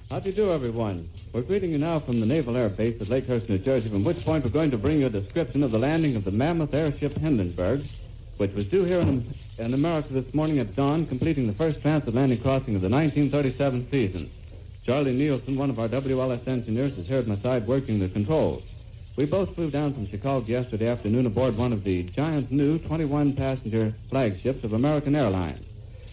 How do you do, everyone? We're greeting you now from the Naval Air Base at Lakehurst, New Jersey, from which point we're going to bring you a description of the landing of the mammoth airship Hindenburg, which was due here in America this morning at dawn, completing the first transatlantic crossing of the 1937 season. Charlie Nielsen, one of our WLS engineers, is here at my side working the controls. We both flew down from Chicago yesterday afternoon aboard one of the giant new 21-passenger flagships of American Airlines.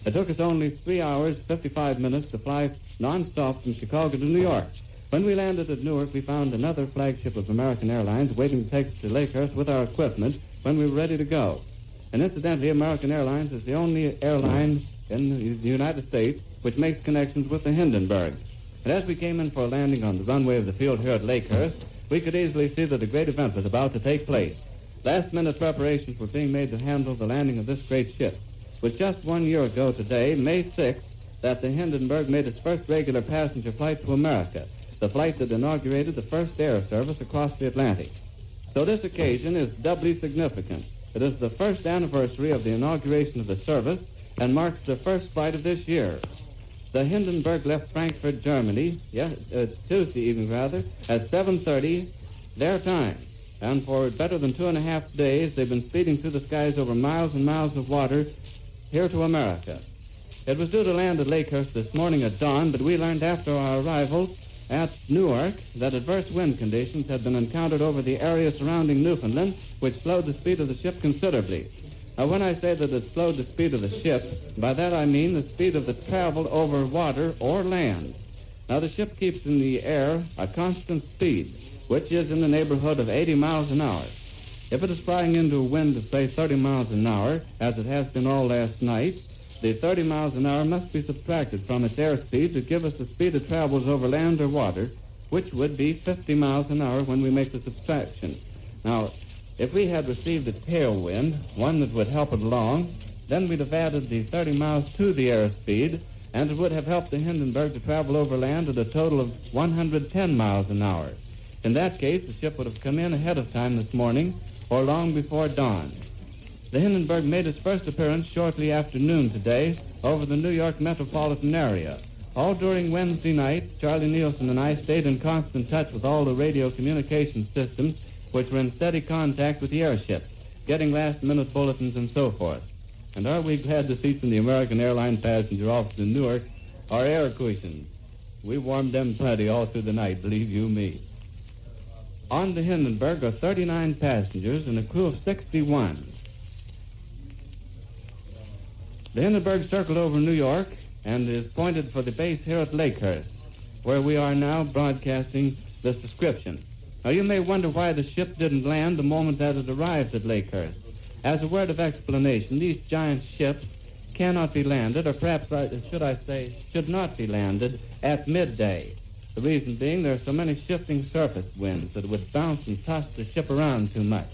It took us only 3 hours, 55 minutes to fly non-stop from Chicago to New York. When we landed at Newark, we found another flagship of American Airlines waiting to take us to Lakehurst with our equipment when we were ready to go. And incidentally, American Airlines is the only airline in the United States which makes connections with the Hindenburg. And as we came in for a landing on the runway of the field here at Lakehurst, we could easily see that a great event was about to take place. Last-minute preparations were being made to handle the landing of this great ship. It was just 1 year ago today, May 6th, that the Hindenburg made its first regular passenger flight to America, the flight that inaugurated the first air service across the Atlantic. So this occasion is doubly significant. It is the first anniversary of the inauguration of the service and marks the first flight of this year. The Hindenburg left Frankfurt, Germany, Tuesday evening at 7:30 their time. And for better than 2.5 days, they've been speeding through the skies over miles and miles of water here to America. It was due to land at Lakehurst this morning at dawn, but we learned after our arrival at Newark that adverse wind conditions had been encountered over the area surrounding Newfoundland, which slowed the speed of the ship considerably. Now, when I say that it slowed the speed of the ship, by that I mean the speed of the travel over water or land. Now, the ship keeps in the air a constant speed, which is in the neighborhood of 80 miles an hour. If it is flying into a wind of, say, 30 miles an hour, as it has been all last night, the 30 miles an hour must be subtracted from its airspeed to give us the speed it travels over land or water, which would be 50 miles an hour when we make the subtraction. Now, if we had received a tailwind, one that would help it along, then we'd have added the 30 miles to the airspeed, and it would have helped the Hindenburg to travel over land at a total of 110 miles an hour. In that case, the ship would have come in ahead of time this morning or long before dawn. The Hindenburg made its first appearance shortly after noon today over the New York metropolitan area. All during Wednesday night, Charlie Nielsen and I stayed in constant touch with all the radio communication systems which were in steady contact with the airship, getting last-minute bulletins and so forth. And are we glad to see from the American Airlines passenger office in Newark our air cushions. We warmed them plenty all through the night, believe you me. On the Hindenburg are 39 passengers and a crew of 61. The Hindenburg circled over New York and is pointed for the base here at Lakehurst, where we are now broadcasting this description. Now, you may wonder why the ship didn't land the moment that it arrived at Lakehurst. As a word of explanation, these giant ships cannot be landed, or perhaps should I say, should not be landed at midday. The reason being there are so many shifting surface winds that would bounce and toss the ship around too much.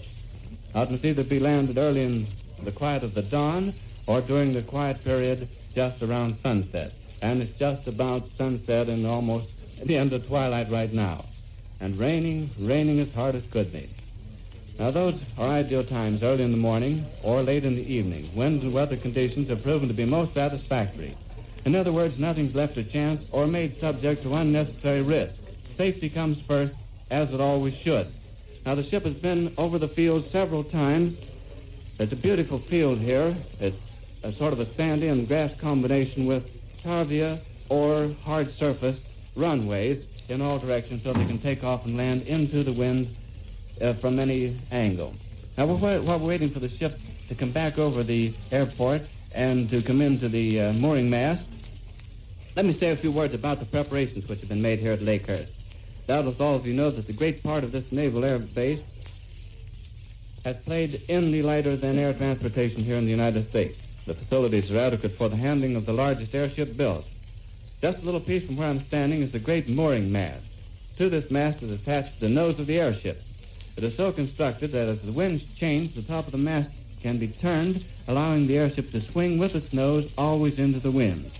Now, it must either be landed early in the quiet of the dawn or during the quiet period just around sunset. And it's just about sunset and almost the end of twilight right now. And raining as hard as could be. Now, those are ideal times early in the morning or late in the evening. Winds and weather conditions have proven to be most satisfactory. In other words, nothing's left to chance or made subject to unnecessary risk. Safety comes first, as it always should. Now, the ship has been over the field several times. It's a beautiful field here. It's a sort of a sandy and grass combination with tarvia or hard-surfaced runways in all directions so they can take off and land into the wind from any angle. Now, while we're waiting for the ship to come back over the airport and to come into the mooring mast, let me say a few words about the preparations which have been made here at Lakehurst. Doubtless all of you know that the great part of this naval air base has played in the lighter-than-air transportation here in the United States. The facilities are adequate for the handling of the largest airship built. Just a little piece from where I'm standing is the great mooring mast. To this mast is attached the nose of the airship. It is so constructed that as the winds change, the top of the mast can be turned, allowing the airship to swing with its nose always into the wind.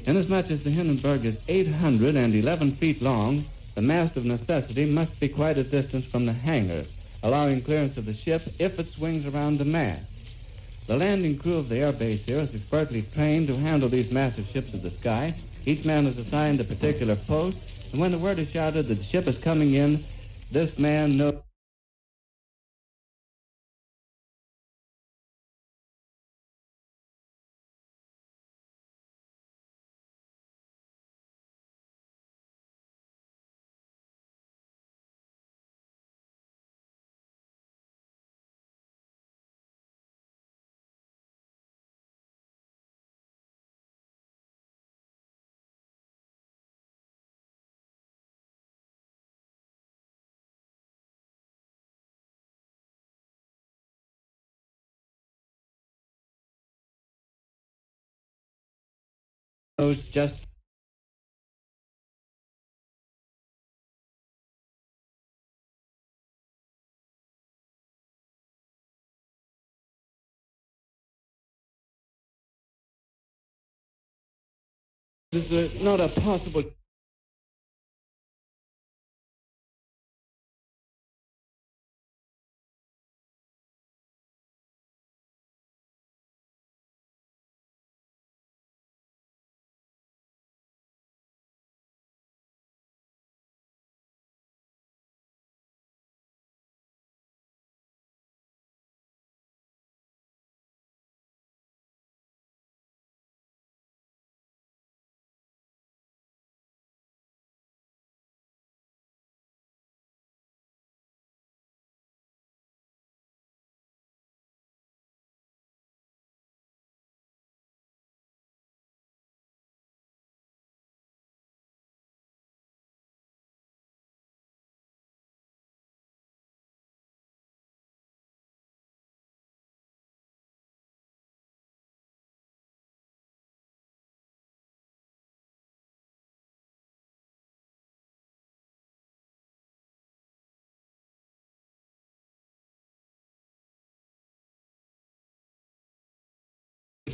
Inasmuch as the Hindenburg is 811 feet long, the mast of necessity must be quite a distance from the hangar, allowing clearance of the ship if it swings around the mast. The landing crew of the air base here is expertly trained to handle these massive ships of the sky, Each man is assigned a particular post, and when the word is shouted that the ship is coming in, this man knows. Just this is not a possible.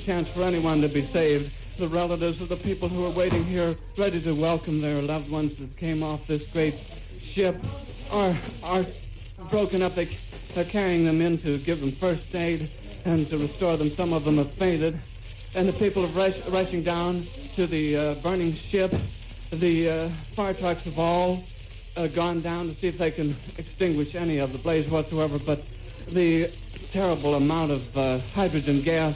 Chance for anyone to be saved. The relatives of the people who are waiting here, ready to welcome their loved ones that came off this great ship, are broken up. They're carrying them in to give them first aid and to restore them. Some of them have fainted, and the people are rushing down to the burning ship. The fire trucks have all gone down to see if they can extinguish any of the blaze whatsoever, but the terrible amount of hydrogen gas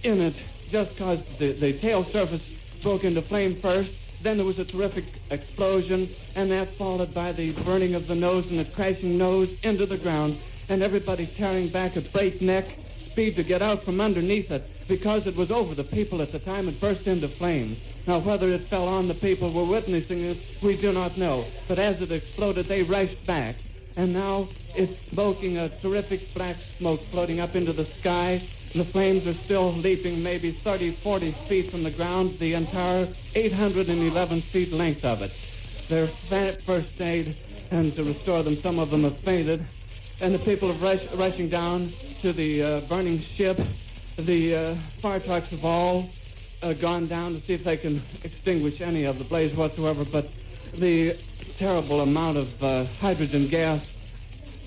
in it just caused the tail surface broke into flame first. Then there was a terrific explosion, and that followed by the burning of the nose and the crashing nose into the ground, and everybody tearing back at breakneck speed to get out from underneath it because it was over the people at the time it burst into flames. Now, whether it fell on the people who were witnessing it, we do not know. But as it exploded, they rushed back, and now it's smoking a terrific black smoke floating up into the sky. The flames are still leaping maybe 30, 40 feet from the ground, the entire 811 feet length of it. They're first aid and to restore them. Some of them have fainted. And the people are rushing down to the burning ship. The fire trucks have all gone down to see if they can extinguish any of the blaze whatsoever. But the terrible amount of hydrogen gas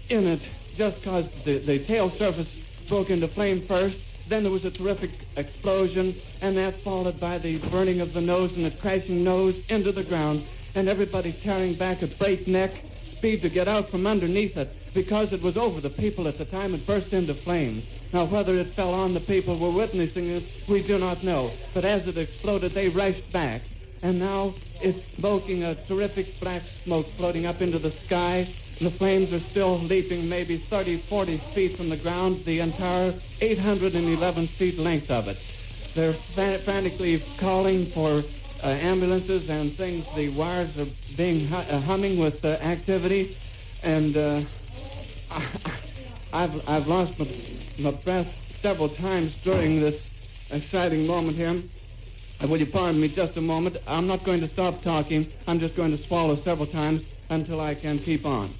in it just caused the tail surface broke into flame first. Then there was a terrific explosion, and that followed by the burning of the nose and the crashing nose into the ground, and everybody tearing back at breakneck speed to get out from underneath it because it was over the people at the time it burst into flames. Now, whether it fell on the people who were witnessing it, we do not know. But as it exploded, they rushed back, and now it's smoking a terrific black smoke floating up into the sky. The flames are still leaping maybe 30, 40 feet from the ground, the entire 811 feet length of it. They're frantically calling for ambulances and things. The wires are being humming with activity, and I've lost my breath several times during this exciting moment here. Will you pardon me just a moment? I'm not going to stop talking. I'm just going to swallow several times until I can keep on.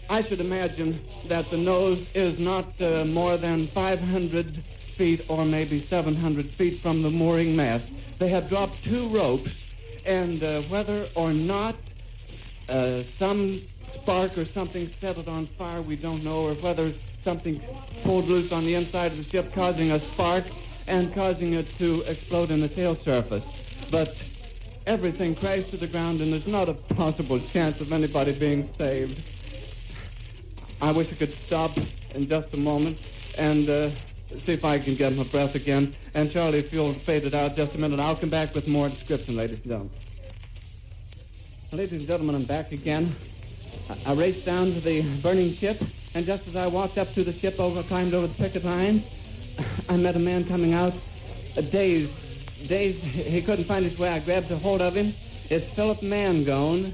I should imagine that the nose is not more than 500 feet or maybe 700 feet from the mooring mast. They have dropped 2 ropes, and whether or not some spark or something set it on fire, we don't know, or whether something pulled loose on the inside of the ship causing a spark, and causing it to explode in the tail surface. But everything crashed to the ground, and there's not a possible chance of anybody being saved. I wish I could stop in just a moment and see if I can get my breath again. And Charlie, if you'll fade it out just a minute, I'll come back with more description, ladies and gentlemen. Ladies and gentlemen, I'm back again. I raced down to the burning ship, and just as I walked up to the ship, climbed over the picket line, I met a man coming out, dazed. He couldn't find his way. I grabbed a hold of him. It's Philip Mangone,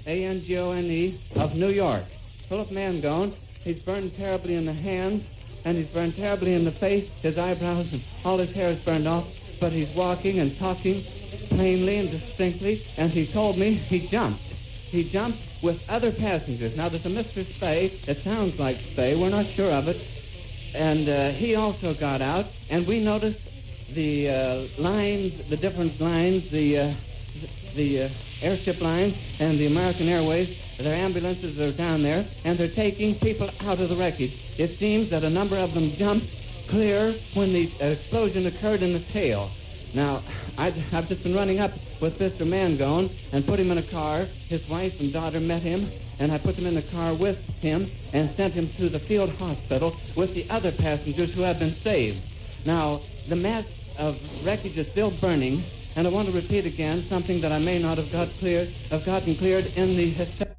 A-N-G-O-N-E, of New York. Philip Mangone. He's burned terribly in the hands, and he's burned terribly in the face. His eyebrows and all his hair is burned off, but he's walking and talking plainly and distinctly, and he told me he jumped. He jumped with other passengers. Now, there's a Mr. Spay. It sounds like Spay. We're not sure of it. And he also got out, and we noticed the lines, the different lines, the airship lines and the American Airways. Their ambulances are down there, and they're taking people out of the wreckage. It seems that a number of them jumped clear when the explosion occurred in the tail. Now, I've just been running up with Mr. Mangone and put him in a car. His wife and daughter met him, and I put them in the car with him and sent him to the field hospital with the other passengers who have been saved. Now, the mass of wreckage is still burning, and I want to repeat again something that I may not have gotten cleared in the hysteria.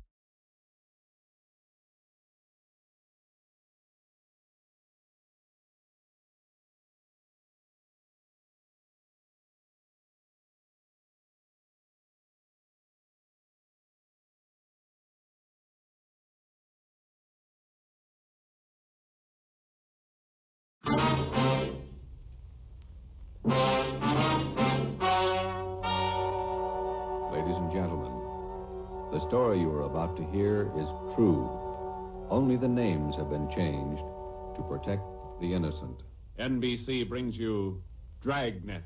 Ladies and gentlemen, the story you are about to hear is true. Only the names have been changed to protect the innocent. NBC brings you Dragnet.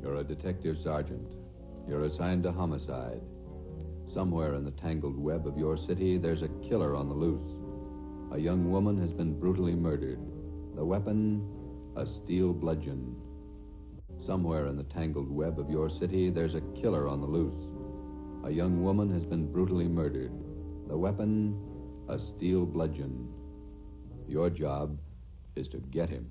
You're a detective sergeant. You're assigned to homicide. Somewhere in the tangled web of your city, there's a killer on the loose. A young woman has been brutally murdered. The weapon, a steel bludgeon. Somewhere in the tangled web of your city, there's a killer on the loose. A young woman has been brutally murdered. The weapon, a steel bludgeon. Your job is to get him.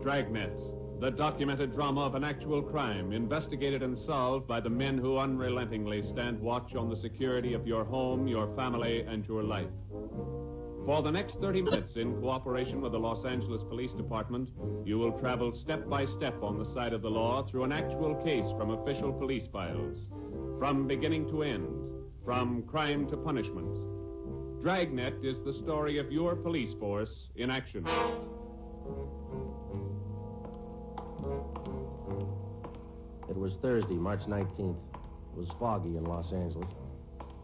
Dragnet, the documented drama of an actual crime, investigated and solved by the men who unrelentingly stand watch on the security of your home, your family, and your life. For the next 30 minutes, in cooperation with the Los Angeles Police Department, you will travel step by step on the side of the law through an actual case from official police files, from beginning to end, from crime to punishment. Dragnet is the story of your police force in action. It was Thursday, March 19th. It was foggy in Los Angeles.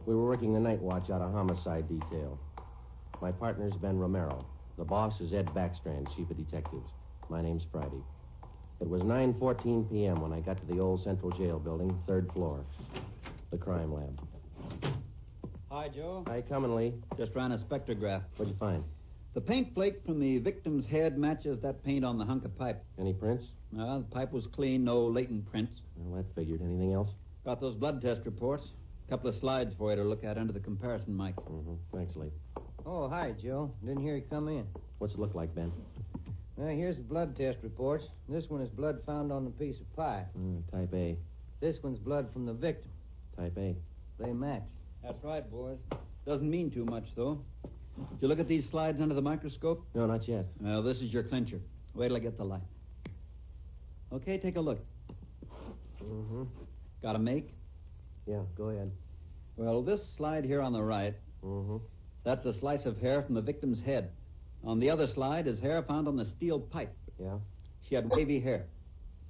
We were working the night watch out of homicide detail. My partner's Ben Romero. The boss is Ed Backstrand, chief of detectives. My name's Friday. It was 9:14 p.m. when I got to the old Central Jail building, 3rd floor, the crime lab. Hi, Joe. How you coming, Lee? Just ran a spectrograph. What'd you find? The paint flake from the victim's head matches that paint on the hunk of pipe. Any prints? The pipe was clean, no latent prints. Well, that figured. Anything else? Got those blood test reports. A couple of slides for you to look at under the comparison mic. Thanks, Lee. Oh, hi, Joe. Didn't hear you come in. What's it look like, Ben? Well, here's the blood test reports. This one is blood found on the piece of pipe. Type A. This one's blood from the victim. Type A. They match. That's right, boys. Doesn't mean too much, though. Did you look at these slides under the microscope? No, not yet. Well, this is your clincher. Wait till I get the light. Okay, take a look. Got a make? Yeah, go ahead. Well, this slide here on the right, that's a slice of hair from the victim's head. On the other slide is hair found on the steel pipe. Yeah? She had wavy hair.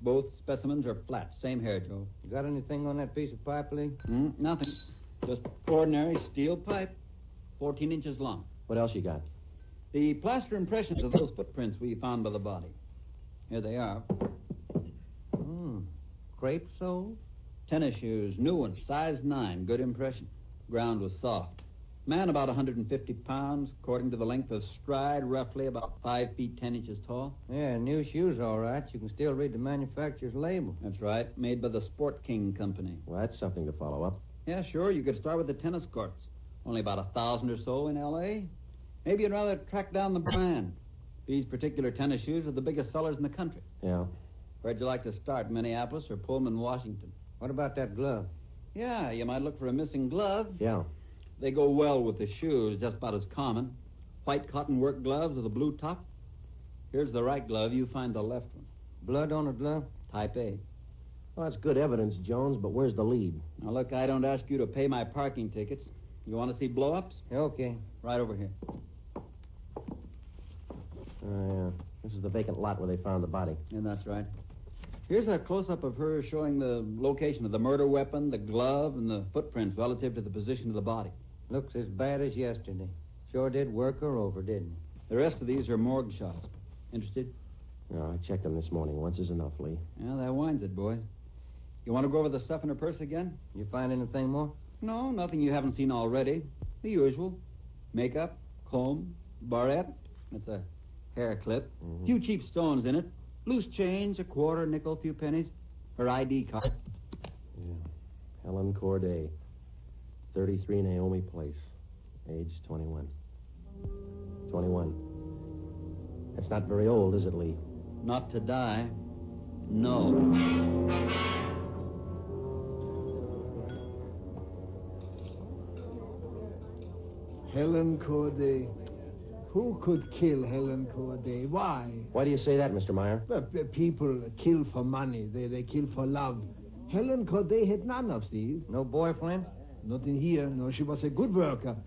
Both specimens are flat. Same hair, Joe. You got anything on that piece of pipe, Lee? Nothing. Just ordinary steel pipe, 14 inches long. What else you got? The plaster impressions of those footprints we found by the body. Here they are. crepe soles? Tennis shoes, new ones, size 9, good impression. Ground was soft. Man about 150 pounds, according to the length of stride, roughly about 5 feet 10 inches tall. Yeah, new shoes, all right. You can still read the manufacturer's label. That's right, made by the Sport King Company. Well, that's something to follow up. Yeah, sure, you could start with the tennis courts. Only about 1,000 or so in L.A. Maybe you'd rather track down the brand. These particular tennis shoes are the biggest sellers in the country. Yeah. Where'd you like to start, Minneapolis or Pullman, Washington? What about that glove? Yeah, you might look for a missing glove. Yeah. They go well with the shoes, just about as common. White cotton work gloves with a blue top. Here's the right glove. You find the left one. Blood on the glove? Type A. Well, that's good evidence, Jones, but where's the lead? Now, look, I don't ask you to pay my parking tickets. You want to see blow-ups? Okay. Right over here. Yeah. This is the vacant lot where they found the body. Yeah, that's right. Here's a close-up of her showing the location of the murder weapon, the glove, and the footprints relative to the position of the body. Looks as bad as yesterday. Sure did work her over, didn't he? The rest of these are morgue shots. Interested? No, I checked them this morning. Once is enough, Lee. Yeah, that winds it, boys. You want to go over the stuff in her purse again? You find anything more? No, nothing you haven't seen already. The usual. Makeup, comb, barrette. That's a hair clip. Mm-hmm. Few cheap stones in it. Loose change, a quarter, nickel, few pennies. Her ID card. Yeah. Helen Corday. 33 Naomi Place. Age 21. 21. That's not very old, is it, Lee? Not to die. No. Helen Corday. Who could kill Helen Corday? Why? Why do you say that, Mr. Meyer? Well, people kill for money. They kill for love. Helen Corday had none of these. No boyfriend? Not in here. No, she was a good worker.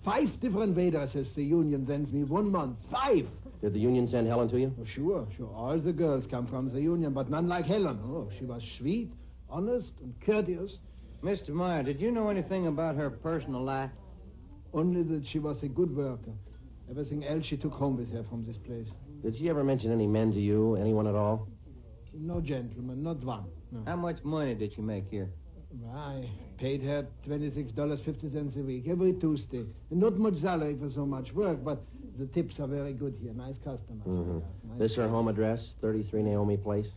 5 different waitresses the union sends me 1 month. 5! Did the union send Helen to you? Oh, sure. All the girls come from the union, but none like Helen. Oh, she was sweet, honest, and courteous. Mr. Meyer, did you know anything about her personal life? Only that she was a good worker. Everything else she took home with her from this place. Did she ever mention any men to you? Anyone at all? No gentleman, not one. No. How much money did she make here? I paid her $26.50 a week, every Tuesday. And not much salary for so much work, but the tips are very good here. Nice customers. Mm-hmm. Nice This her home address, 33 Naomi Place?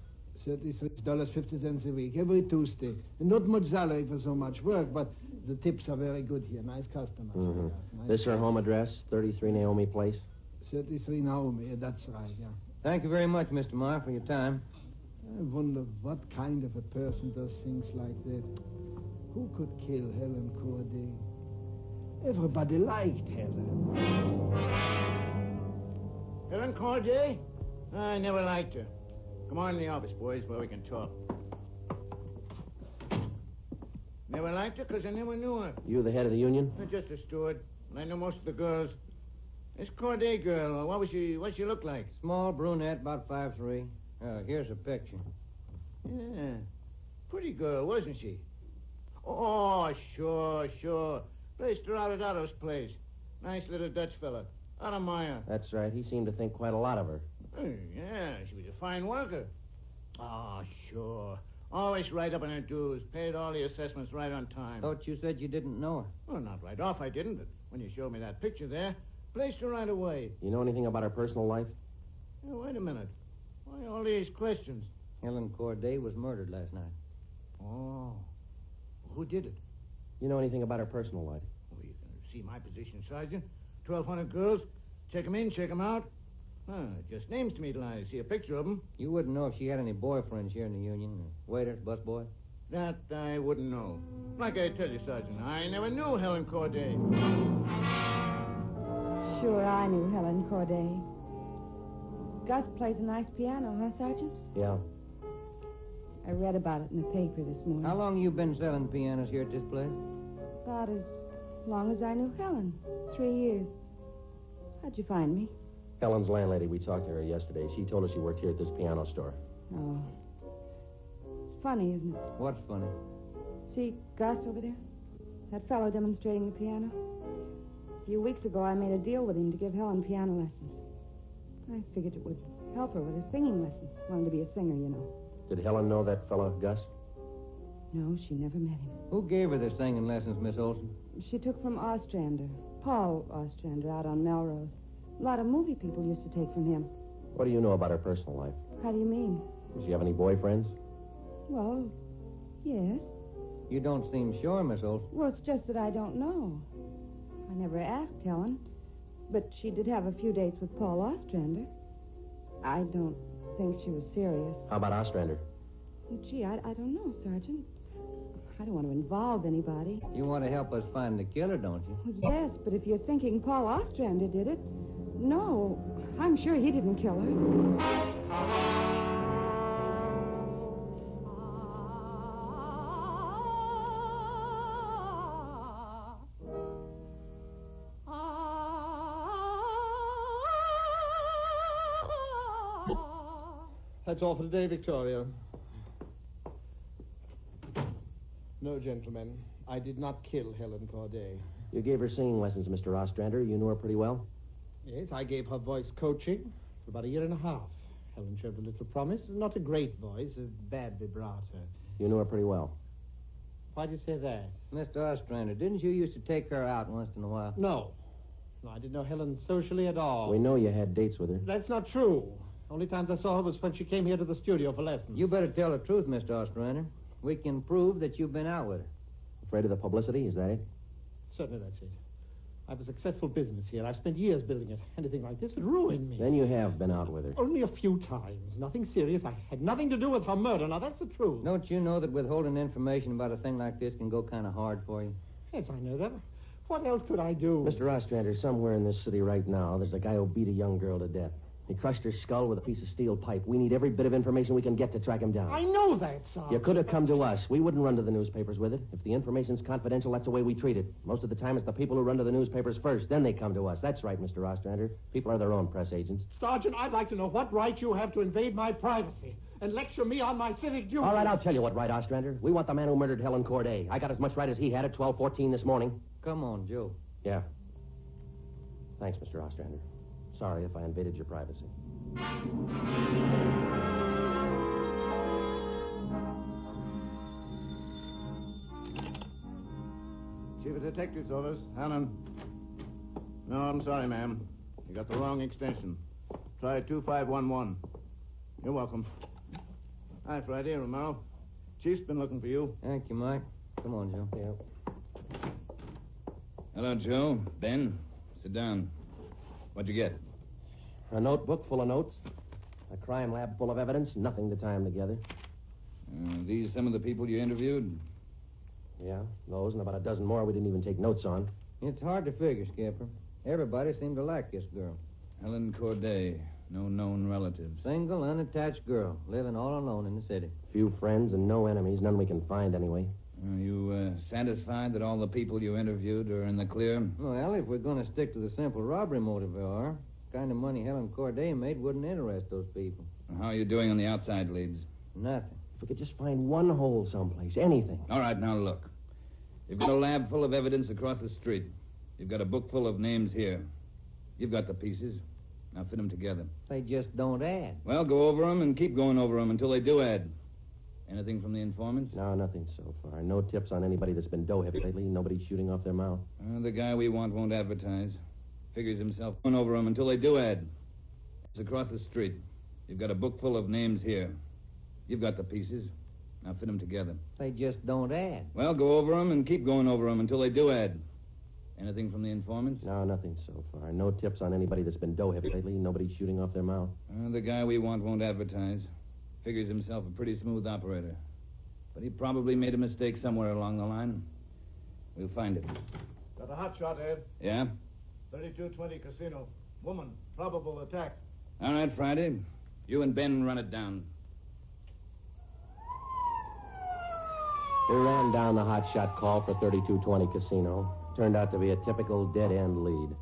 $33.50 a week, every Tuesday. And not much salary for so much work, but the tips are very good here. Nice customers. Mm-hmm. Nice This her home address, 33 Naomi Place? 33 Naomi, that's right, yeah. Thank you very much, Mr. Meyer, for your time. I wonder what kind of a person does things like that. Who could kill Helen Corday? Everybody liked Helen. Helen Corday? I never liked her. Come on in the office, boys, where we can talk. Never liked her because I never knew her. You the head of the union? I'm just a steward, and I know most of the girls. This Corday girl, what's she look like? Small brunette, about 5'3". Here's a picture. Yeah, pretty girl, wasn't she? Oh, sure. Placed her out at Otto's place. Nice little Dutch fella. Otto Meyer. That's right. He seemed to think quite a lot of her. Yeah, she was a fine worker. Oh, sure. Always right up on her dues. Paid all the assessments right on time. Thought you said you didn't know her. Well, not right off, I didn't, but when you showed me that picture there, placed her right away. You know anything about her personal life? Oh, wait a minute. Why all these questions? Helen Corday was murdered last night. Oh. Who did it? You know anything about her personal life? Well, you can see my position, Sergeant. 1,200 girls. Check 'em in, check 'em out. Just names to me till I see a picture of 'em. You wouldn't know if she had any boyfriends here in the union. Waiters, busboy? That I wouldn't know. Like I tell you, Sergeant, I never knew Helen Corday. Sure, I knew Helen Corday. Gus plays a nice piano, huh, Sergeant? Yeah. I read about it in the paper this morning. How long you been selling pianos here at this place? About as long as I knew Helen. 3 years. How'd you find me? Helen's landlady, we talked to her yesterday. She told us you worked here at this piano store. Oh. It's funny, isn't it? What's funny? See Gus over there? That fellow demonstrating the piano? A few weeks ago, I made a deal with him to give Helen piano lessons. I figured it would help her with her singing lessons. Wanted to be a singer, you know. Did Helen know that fellow, Gus? No, she never met him. Who gave her the singing lessons, Miss Olson? She took from Ostrander. Paul Ostrander out on Melrose. A lot of movie people used to take from him. What do you know about her personal life? How do you mean? Does she have any boyfriends? Well, yes. You don't seem sure, Miss Olson. Well, it's just that I don't know. I never asked Helen. But she did have a few dates with Paul Ostrander. I don't think she was serious. How about Ostrander? Gee, I don't know, Sergeant. I don't want to involve anybody. You want to help us find the killer, don't you? Well, yes, but if you're thinking Paul Ostrander did it, no, I'm sure he didn't kill her. That's all for today, Victoria. No, gentlemen, I did not kill Helen Corday. You gave her singing lessons, Mr. Ostrander. You knew her pretty well? Yes, I gave her voice coaching for about a year and a half. Helen showed a little promise. Not a great voice, a bad vibrato. You knew her pretty well? Why do you say that? Mr. Ostrander, didn't you used to take her out once in a while? No. No, I didn't know Helen socially at all. We know you had dates with her. That's not true. Only times I saw her was when she came here to the studio for lessons. You better tell the truth, Mr. Ostrander. We can prove that you've been out with her. Afraid of the publicity, is that it? Certainly that's it. I have a successful business here. I've spent years building it. Anything like this would ruin me. Then you have been out with her. Only a few times. Nothing serious. I had nothing to do with her murder. Now, that's the truth. Don't you know that withholding information about a thing like this can go kind of hard for you? Yes, I know that. What else could I do? Mr. Ostrander, somewhere in this city right now, there's a guy who beat a young girl to death. He crushed her skull with a piece of steel pipe. We need every bit of information we can get to track him down. I know that, Sergeant. You could have come to us. We wouldn't run to the newspapers with it. If the information's confidential, that's the way we treat it. Most of the time, it's the people who run to the newspapers first. Then they come to us. That's right, Mr. Ostrander. People are their own press agents. Sergeant, I'd like to know what right you have to invade my privacy and lecture me on my civic duty. All right, I'll tell you what right, Ostrander. We want the man who murdered Helen Corday. I got as much right as he had at 12:14 this morning. Come on, Joe. Yeah. Thanks, Mr. Ostrander. Sorry if I invaded your privacy. Chief of Detectives Office, Helen. No, I'm sorry, ma'am. You got the wrong extension. Try 2511. You're welcome. Hi, Friday, Romero. Chief's been looking for you. Thank you, Mike. Come on, Joe. Yeah. Hello, Joe. Ben, sit down. What'd you get? A notebook full of notes. A crime lab full of evidence. Nothing to tie them together. These some of the people you interviewed? Yeah, those and about a dozen more we didn't even take notes on. It's hard to figure, Skipper. Everybody seemed to like this girl. Helen Corday. No known relatives. Single, unattached girl, living all alone in the city. Few friends and no enemies. None we can find anyway. Are you satisfied that all the people you interviewed are in the clear? Well, if we're going to stick to the simple robbery motive we are, the kind of money Helen Corday made wouldn't interest those people. How are you doing on the outside leads? Nothing. If we could just find one hole someplace, anything. All right, now look. You've got a lab full of evidence across the street. You've got a book full of names here. You've got the pieces. Now fit them together. They just don't add. Well, go over them and keep going over them until they do add. Anything from the informants? No, nothing so far. No tips on anybody that's been dough-heavy lately. Nobody shooting off their mouth. The guy we want won't advertise. Figures himself going over them until they do add. It's across the street. You've got a book full of names here. You've got the pieces. Now fit them together. They just don't add. Well, go over them and keep going over them until they do add. Anything from the informants? No, nothing so far. No tips on anybody that's been dough-heavy lately. Nobody shooting off their mouth. The guy we want won't advertise. Figures himself a pretty smooth operator. But he probably made a mistake somewhere along the line. We'll find it. Got a hot shot, Ed. Yeah? 3220 Casino. Woman, probable attack. All right, Friday. You and Ben run it down. We ran down the hotshot call for 3220 Casino. Turned out to be a typical dead-end lead.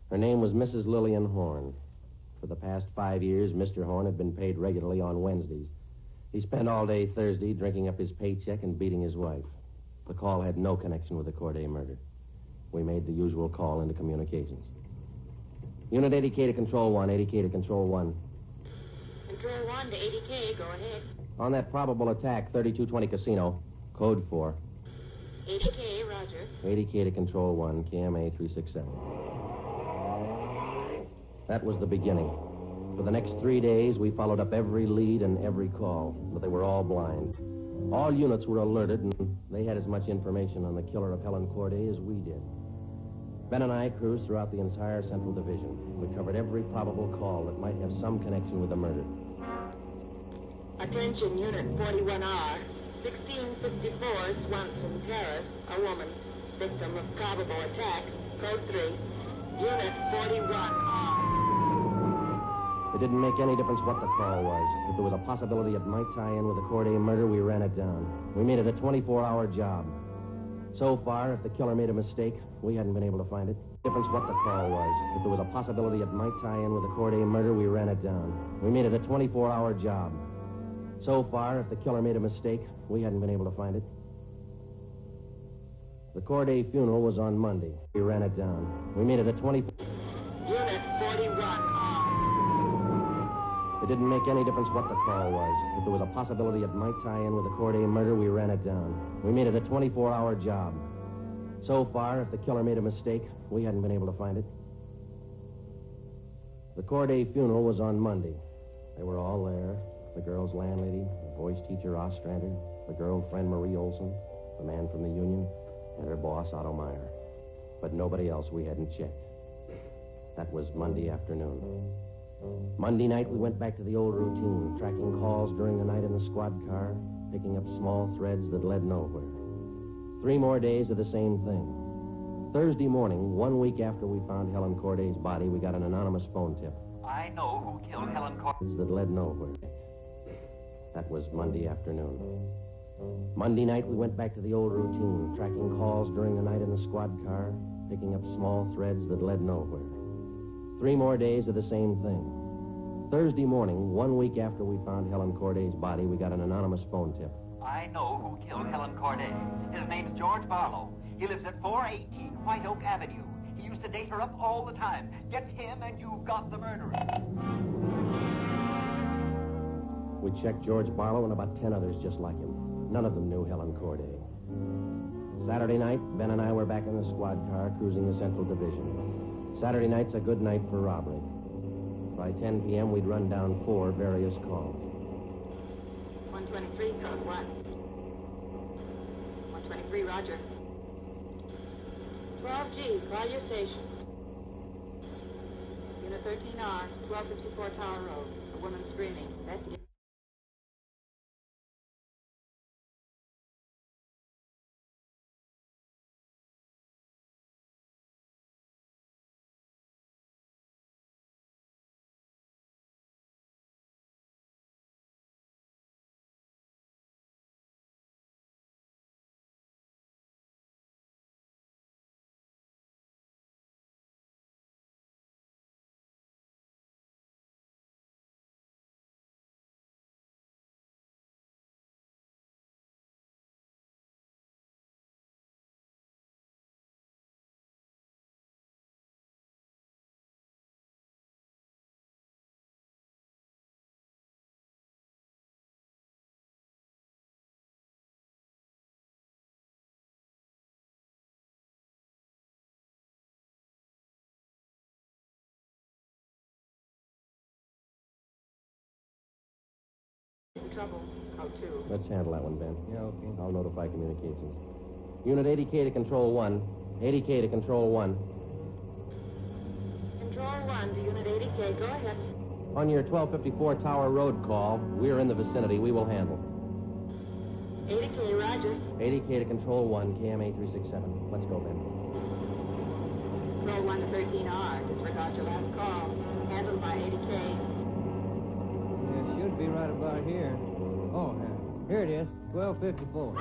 Her name was Mrs. Lillian Horn. For the past 5 years, Mr. Horn had been paid regularly on Wednesdays. He spent all day Thursday drinking up his paycheck and beating his wife. The call had no connection with the Corday murder. We made the usual call into communications. Unit 80K to Control 1, 80K to Control 1. Control 1 to 80K, go ahead. On that probable attack, 3220 Casino. Code 4. 80K, roger. 80K to Control 1, KMA 367. That was the beginning. For the next 3 days, we followed up every lead and every call, but they were all blind. All units were alerted, and they had as much information on the killer of Helen Corday as we did. Ben and I cruised throughout the entire Central Division. We covered every probable call that might have some connection with the murder. Attention, Unit 41R. 1654 Swanson Terrace. A woman. Victim of probable attack. Code 3. Unit 41R. It didn't make any difference what the call was. If there was a possibility it might tie in with the Corday murder, we ran it down. We made it a 24-hour job. So far, if the killer made a mistake, we hadn't been able to find it. Difference what the call was. If there was a possibility it might tie in with the Corday murder, we ran it down. We made it a 24-hour job. So far, if the killer made a mistake, we hadn't been able to find it. The Corday funeral was on Monday. We ran it down. We made it a 20... Unit 41R. It didn't make any difference what the call was. If there was a possibility it might tie in with the Corday murder, we ran it down. We made it a 24-hour job. So far, if the killer made a mistake, we hadn't been able to find it. The Corday funeral was on Monday. They were all there. The girl's landlady, the voice teacher Ostrander, the girlfriend Marie Olson, the man from the union, and her boss Otto Meyer. But nobody else we hadn't checked. That was Monday afternoon. Monday night, we went back to the old routine, tracking calls during the night in the squad car, picking up small threads that led nowhere. 3 more days of the same thing. Thursday morning, 1 week after we found Helen Corday's body, we got an anonymous phone tip. I know who killed Helen Corday. That led nowhere. That was Monday afternoon. Monday night, we went back to the old routine, tracking calls during the night in the squad car, picking up small threads that led nowhere. 3 more days of the same thing. Thursday morning, 1 week after we found Helen Corday's body, we got an anonymous phone tip. I know who killed Helen Corday. His name's George Barlow. He lives at 418 White Oak Avenue. He used to date her up all the time. Get him and you've got the murderer. We checked George Barlow and about 10 others just like him. None of them knew Helen Corday. Saturday night, Ben and I were back in the squad car cruising the Central Division. Saturday night's a good night for robbery. By 10 p.m., we'd run down 4 various calls. 123, code 1. 123, roger. 12G, call your station. Unit 13R, 1254 Tower Road. A woman screaming. Investigate. Trouble, code 2. Let's handle that one, Ben. Yeah, okay. I'll notify communications. Unit 80K to Control 1. 80K to Control 1. Control 1 to Unit 80K. Go ahead. On your 1254 Tower Road call, we're in the vicinity. We will handle. 80K, roger. 80K to Control 1, KMA 367. Let's go, Ben. Control 1 to 13R. Disregard your last call. Handled by 80K. Yeah, it should be right about here. Oh, here it is. 1254.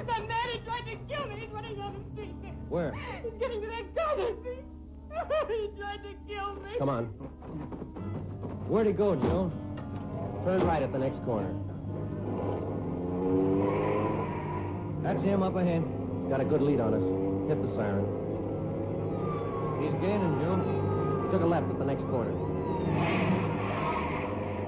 That man, he tried to kill me. He's running down the street. Where? He's getting to that corner, see? He tried to kill me. Come on. Where'd he go, Joe? Turn right at the next corner. That's him up ahead. He's got a good lead on us. Hit the siren. He's gaining, Joe. Took a left at the next corner.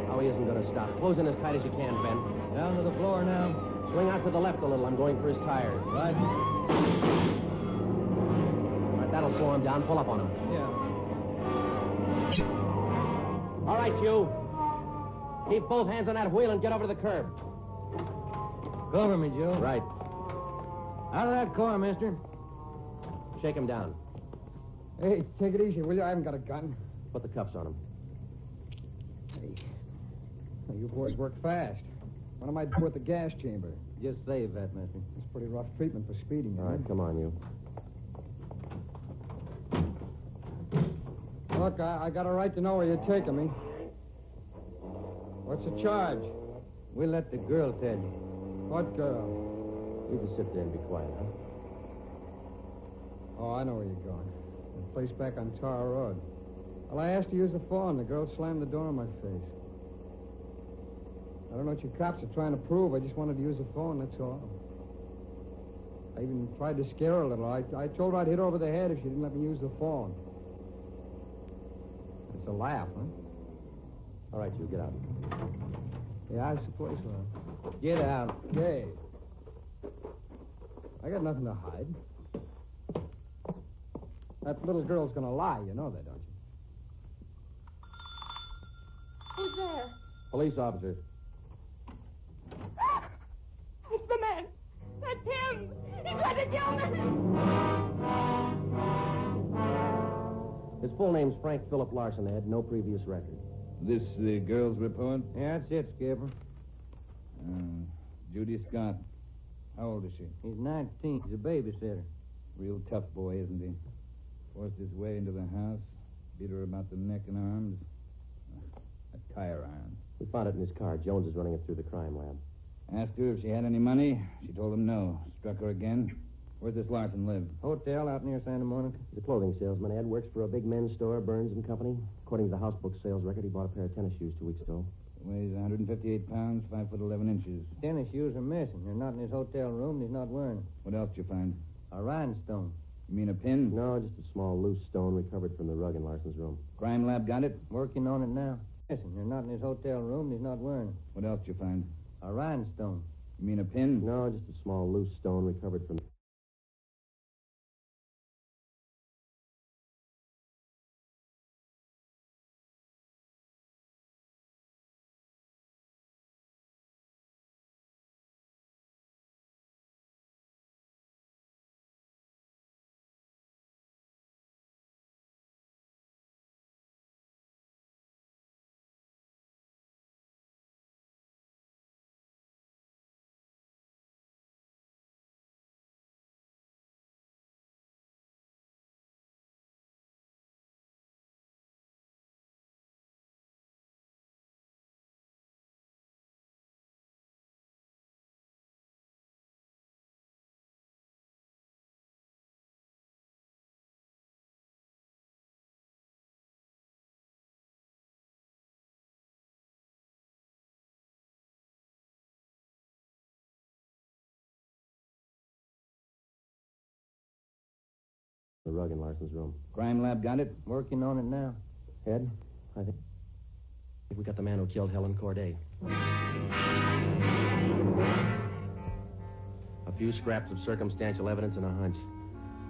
Now No, he isn't going to stop. Close in as tight as you can, Ben. Down to the floor now. Swing out to the left a little. I'm going for his tires. Right. All right, that'll slow him down. Pull up on him. Yeah. All right, you. Keep both hands on that wheel and get over to the curb. Cover me, Joe. Right. Out of that car, mister. Shake him down. Hey, take it easy, will you? I haven't got a gun. Put the cuffs on him. Hey, now, you boys work fast. What am I do at the gas chamber? Just save that, mister. It's pretty rough treatment for speeding. All right, come on, you. Look, I got a right to know where you're taking me. What's the charge? We'll let the girl tell you. What girl? You just sit there and be quiet, huh? Oh, I know where you're going. The place back on Tar Road. Well, I asked to use the phone. The girl slammed the door in my face. I don't know what you cops are trying to prove. I just wanted to use the phone, that's all. I even tried to scare her a little. I told her I'd hit her over the head if she didn't let me use the phone. It's a laugh, huh? All right, you, get out. Yeah, I suppose so. Get out. Hey. I got nothing to hide. That little girl's gonna lie, you know that, don't you? Who's there? Police officer. It's the man. That's him. He tried to kill me. His full name's Frank Philip Larson. They had no previous record. This the girl's report? Yeah, that's it, Skipper. Judy Scott. How old is she? He's 19. He's a babysitter. Real tough boy, isn't he? Forced his way into the house, beat her about the neck and arms. A tire iron. We found it in his car. Jones is running it through the crime lab. Asked her if she had any money. She told him no. Struck her again. Where's this Larson live? Hotel out near Santa Monica. He's a clothing salesman. Ed works for a big men's store, Burns and Company. According to the house book sales record, he bought a pair of tennis shoes 2 weeks ago. Weighs 158 pounds, 5 foot 11 inches. Tennis shoes are missing. They're not in his hotel room, and he's not wearing them. What else did you find? A rhinestone. You mean a pin? No, just a small loose stone recovered from the rug in Larson's room. Crime lab got it? Working on it now. Missing. They're not in his hotel room, and he's not wearing them. What else did you find? A rhinestone. You mean a pin? No, just a small loose stone recovered from... The rug in Larson's room. Crime lab got it? Working on it now. Ed, I think we got the man who killed Helen Corday. A few scraps of circumstantial evidence and a hunch.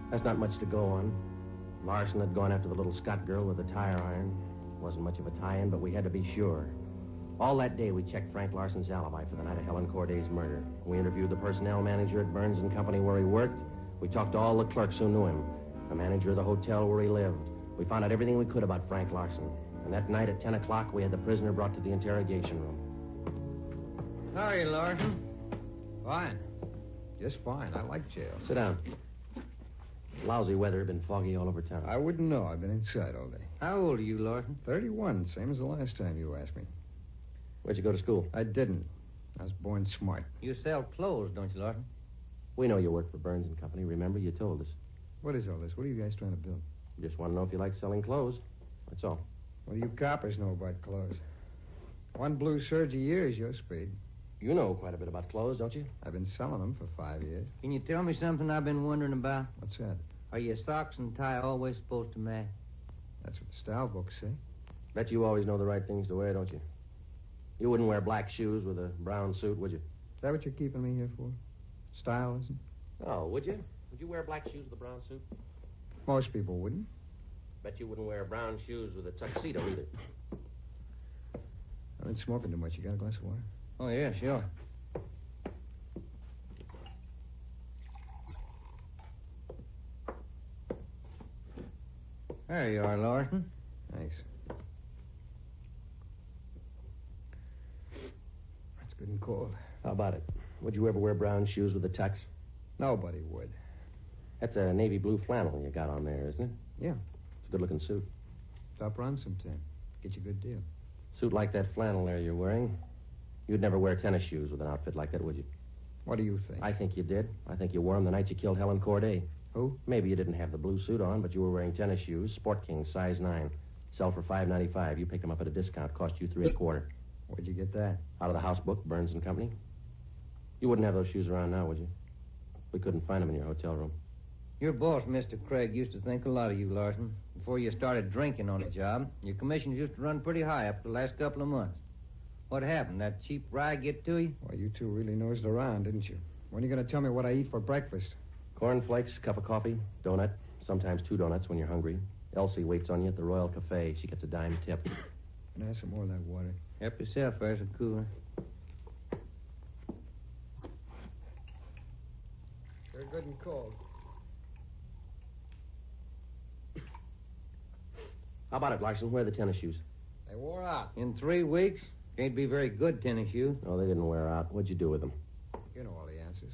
That's not much to go on. Larson had gone after the little Scott girl with the tire iron. Wasn't much of a tie-in, but we had to be sure. All that day, we checked Frank Larson's alibi for the night of Helen Corday's murder. We interviewed the personnel manager at Burns and Company where he worked. We talked to all the clerks who knew him. The manager of the hotel where he lived. We found out everything we could about Frank Larson. And that night at 10 o'clock, we had the prisoner brought to the interrogation room. How are you, Larson? Fine. Just fine. I like jail. Sit down. Lousy weather, been foggy all over town. I wouldn't know. I've been inside all day. How old are you, Larson? 31, same as the last time you asked me. Where'd you go to school? I didn't. I was born smart. You sell clothes, don't you, Larson? We know you work for Burns and Company. Remember, you told us. What is all this? What are you guys trying to build? Just want to know if you like selling clothes. That's all. What do you coppers know about clothes? One blue serge a year is your speed. You know quite a bit about clothes, don't you? I've been selling them for 5 years. Can you tell me something I've been wondering about? What's that? Are your socks and tie always supposed to match? That's what the style books say. Bet you always know the right things to wear, don't you? You wouldn't wear black shoes with a brown suit, would you? Is that what you're keeping me here for? Style, isn't it? Oh, would you? Would you wear black shoes with a brown suit? Most people wouldn't. Bet you wouldn't wear brown shoes with a tuxedo either. I've been smoking too much. You got a glass of water? Oh, yeah, sure. There you are, Larson. Thanks. That's good and cold. How about it? Would you ever wear brown shoes with a tux? Nobody would. That's a navy blue flannel you got on there, isn't it? Yeah. It's a good-looking suit. Stop around sometime. Get you a good deal. Suit like that flannel there you're wearing. You'd never wear tennis shoes with an outfit like that, would you? What do you think? I think you did. I think you wore them the night you killed Helen Corday. Who? Maybe you didn't have the blue suit on, but you were wearing tennis shoes, Sport King, size 9. Sell for $5.95. You picked them up at a discount. Cost you $3 1/4. Where'd you get that? Out of the house book, Burns and Company. You wouldn't have those shoes around now, would you? We couldn't find them in your hotel room. Your boss, Mr. Craig, used to think a lot of you, Larson. Before you started drinking on the job, your commissions used to run pretty high up the last couple of months. What happened? That cheap rye get to you? Well, you two really nosed around, didn't you? When are you going to tell me what I eat for breakfast? Cornflakes, cup of coffee, donut, sometimes 2 donuts when you're hungry. Elsie waits on you at the Royal Cafe. She gets a dime tip. Can I have some more of that water? Help yourself, there's a cooler. They're good and cold. How about it, Larson? Where are the tennis shoes? They wore out. In 3 weeks? Can't be very good tennis shoes. No, they didn't wear out. What'd you do with them? You know all the answers.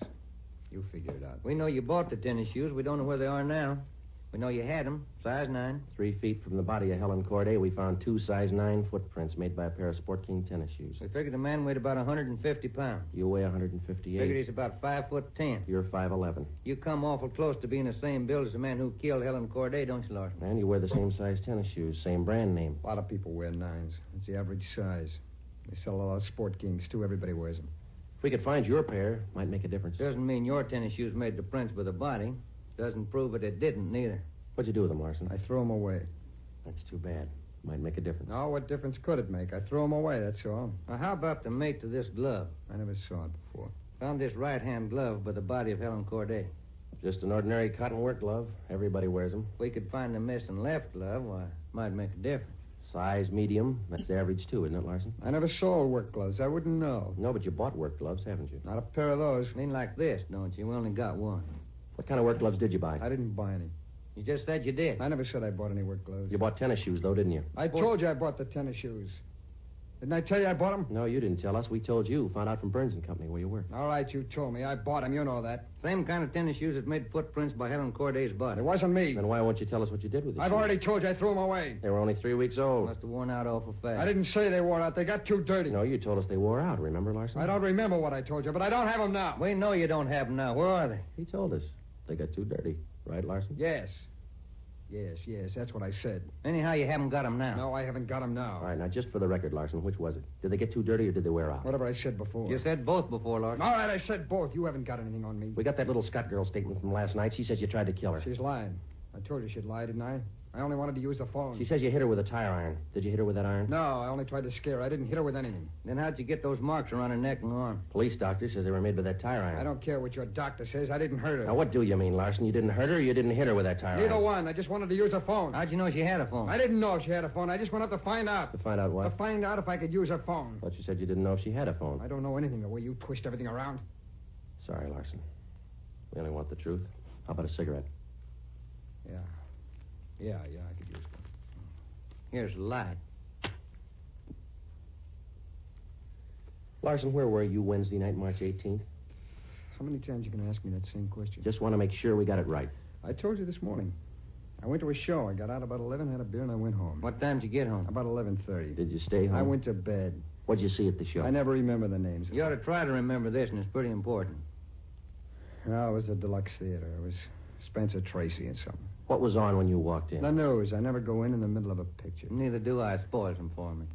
You figure it out. We know you bought the tennis shoes. We don't know where they are now. We know you had them, size 9. 3 feet from the body of Helen Corday, we found 2 size 9 footprints made by a pair of Sport King tennis shoes. We figured the man weighed about 150 pounds. You weigh 158. Figured he's about 5'10". You're 5'11". You come awful close to being the same build as the man who killed Helen Corday, don't you, Larson? And you wear the same size tennis shoes, same brand name. A lot of people wear 9s. It's the average size. They sell a lot of Sport Kings, too. Everybody wears them. If we could find your pair, might make a difference. Doesn't mean your tennis shoes made the prints with the body. Doesn't prove it didn't, neither. What'd you do with them, Larson? I threw them away. That's too bad. Might make a difference. No, what difference could it make? I threw them away, that's all. Now, how about the mate to this glove? I never saw it before. Found this right-hand glove by the body of Helen Corday. Just an ordinary cotton work glove. Everybody wears them. If we could find the missing left glove, why, might make a difference. Size medium. That's average, too, isn't it, Larson? I never sold work gloves. I wouldn't know. No, but you bought work gloves, haven't you? Not a pair of those. Mean like this, don't you? We only got one. What kind of work gloves did you buy? I didn't buy any. You just said you did. I never said I bought any work gloves. You bought tennis shoes, though, didn't you? I told you I bought the tennis shoes. Didn't I tell you I bought them? No, you didn't tell us. We told you. Found out from Burns and Company where you work. All right, you told me. I bought them. You know that. Same kind of tennis shoes that made footprints by Helen Corday's body. It wasn't me. Then why won't you tell us what you did with the I've shoes? already told you I threw them away. They were only 3 weeks old. Must have worn out awful fast. I didn't say they wore out. They got too dirty. No, you told us they wore out. Remember, Larson? I don't remember what I told you, but I don't have them now. We know you don't have them now. Where are they? He told us. They got too dirty. Right, Larson? Yes. Yes, that's what I said. Anyhow, you haven't got them now. No, I haven't got them now. All right, now, just for the record, Larson, which was it? Did they get too dirty or did they wear out? Whatever I said before. You said both before, Larson. All right, I said both. You haven't got anything on me. We got that little Scott girl statement from last night. She says you tried to kill her. She's lying. I told you she'd lie, didn't I? I only wanted to use the phone. She says you hit her with a tire iron. Did you hit her with that iron? No, I only tried to scare her. I didn't hit her with anything. Then how'd you get those marks around her neck and arm? Police doctor says they were made by that tire iron. I don't care what your doctor says. I didn't hurt her. Now, what do you mean, Larson? You didn't hurt her or you didn't hit her with that tire Neither iron? one. I just wanted to use a phone. How'd you know she had a phone? I didn't know if she had a phone. I just went up to find out. To find out what? To find out if I could use her phone. But you said you didn't know if she had a phone. I don't know anything the way you twist everything around. Sorry, Larson. We only want the truth. How about a cigarette? Yeah, I could use one. Here's the light. Larson, where were you Wednesday night, March 18th? How many times you going to ask me that same question? Just want to make sure we got it right. I told you this morning. I went to a show. I got out about 11, had a beer, and I went home. What time did you get home? About 11:30. Did you stay home? I went to bed. What'd you see at the show? I never remember the names. You ought to try to remember this, and it's pretty important. No, it was the Deluxe Theater. It was Spencer Tracy and something. What was on when you walked in? The news. I never go in the middle of a picture. Neither do I. Spoils them for me.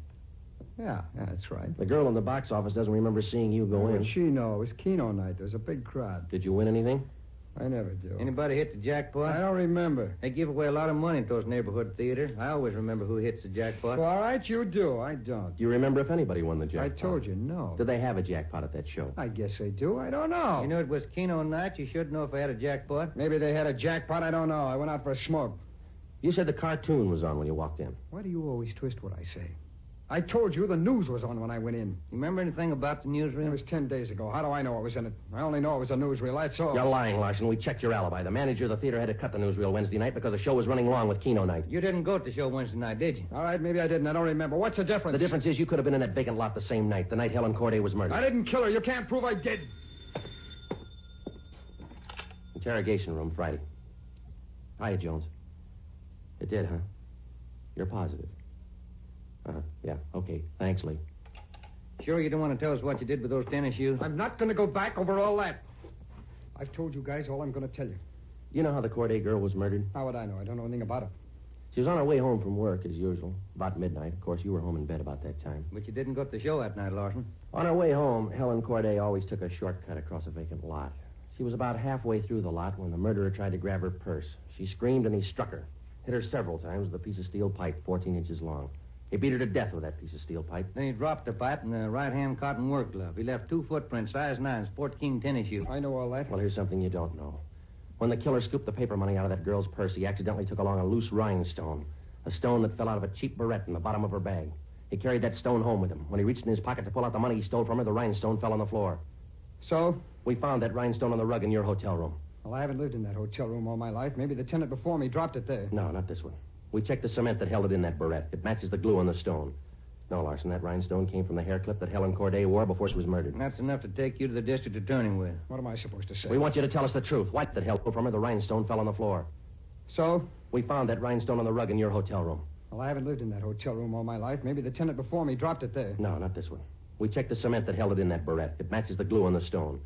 Yeah, that's right. The girl in the box office doesn't remember seeing you go in. What'd she know? It was Keno night. There was a big crowd. Did you win anything? I never do. Anybody hit the jackpot? I don't remember. They give away a lot of money at those neighborhood theaters. I always remember who hits the jackpot. Well, all right, you do. I don't. Do you remember if anybody won the jackpot? I told you, no. Did they have a jackpot at that show? I guess they do. I don't know. You knew it was Keno night. You should know if I had a jackpot. Maybe they had a jackpot. I don't know. I went out for a smoke. You said the cartoon was on when you walked in. Why do you always twist what I say? I told you the news was on when I went in. You remember anything about the newsreel? It was 10 days ago. How do I know it was in it? I only know it was a newsreel, that's all. You're lying, Larson. We checked your alibi. The manager of the theater had to cut the newsreel Wednesday night because the show was running long with Keno night. You didn't go to the show Wednesday night, did you? All right, maybe I didn't. I don't remember. What's the difference? The difference is you could have been in that vacant lot the same night, the night Helen Corday was murdered. I didn't kill her. You can't prove I did. Interrogation room, Friday. Hiya, Jones. It did, huh? You're positive. Yeah, okay. Thanks, Lee. Sure you don't want to tell us what you did with those tennis shoes? I'm not going to go back over all that. I've told you guys all I'm going to tell you. You know how the Corday girl was murdered? How would I know? I don't know anything about it. She was on her way home from work, as usual, about midnight. Of course, you were home in bed about that time. But you didn't go to the show that night, Larson. On her way home, Helen Corday always took a shortcut across a vacant lot. She was about halfway through the lot when the murderer tried to grab her purse. She screamed and he struck her. Hit her several times with a piece of steel pipe 14 inches long. He beat her to death with that piece of steel pipe. Then he dropped the pipe in the right-hand cotton work glove. He left 2 footprints, size 9, Sport King tennis shoes. I know all that. Well, here's something you don't know. When the killer scooped the paper money out of that girl's purse, he accidentally took along a loose rhinestone. A stone that fell out of a cheap barrette in the bottom of her bag. He carried that stone home with him. When he reached in his pocket to pull out the money he stole from her, the rhinestone fell on the floor. So? We found that rhinestone on the rug in your hotel room. Well, I haven't lived in that hotel room all my life. Maybe the tenant before me dropped it there. No, not this one. We checked the cement that held it in that barrette. It matches the glue on the stone. No, Larson, that rhinestone came from the hair clip that Helen Corday wore before she was murdered. And that's enough to take you to the district attorney with. What am I supposed to say? We want you to tell us the truth. What that held from her, the rhinestone fell on the floor. So? We found that rhinestone on the rug in your hotel room. Well, I haven't lived in that hotel room all my life. Maybe the tenant before me dropped it there. No, not this one. We checked the cement that held it in that barrette. It matches the glue on the stone.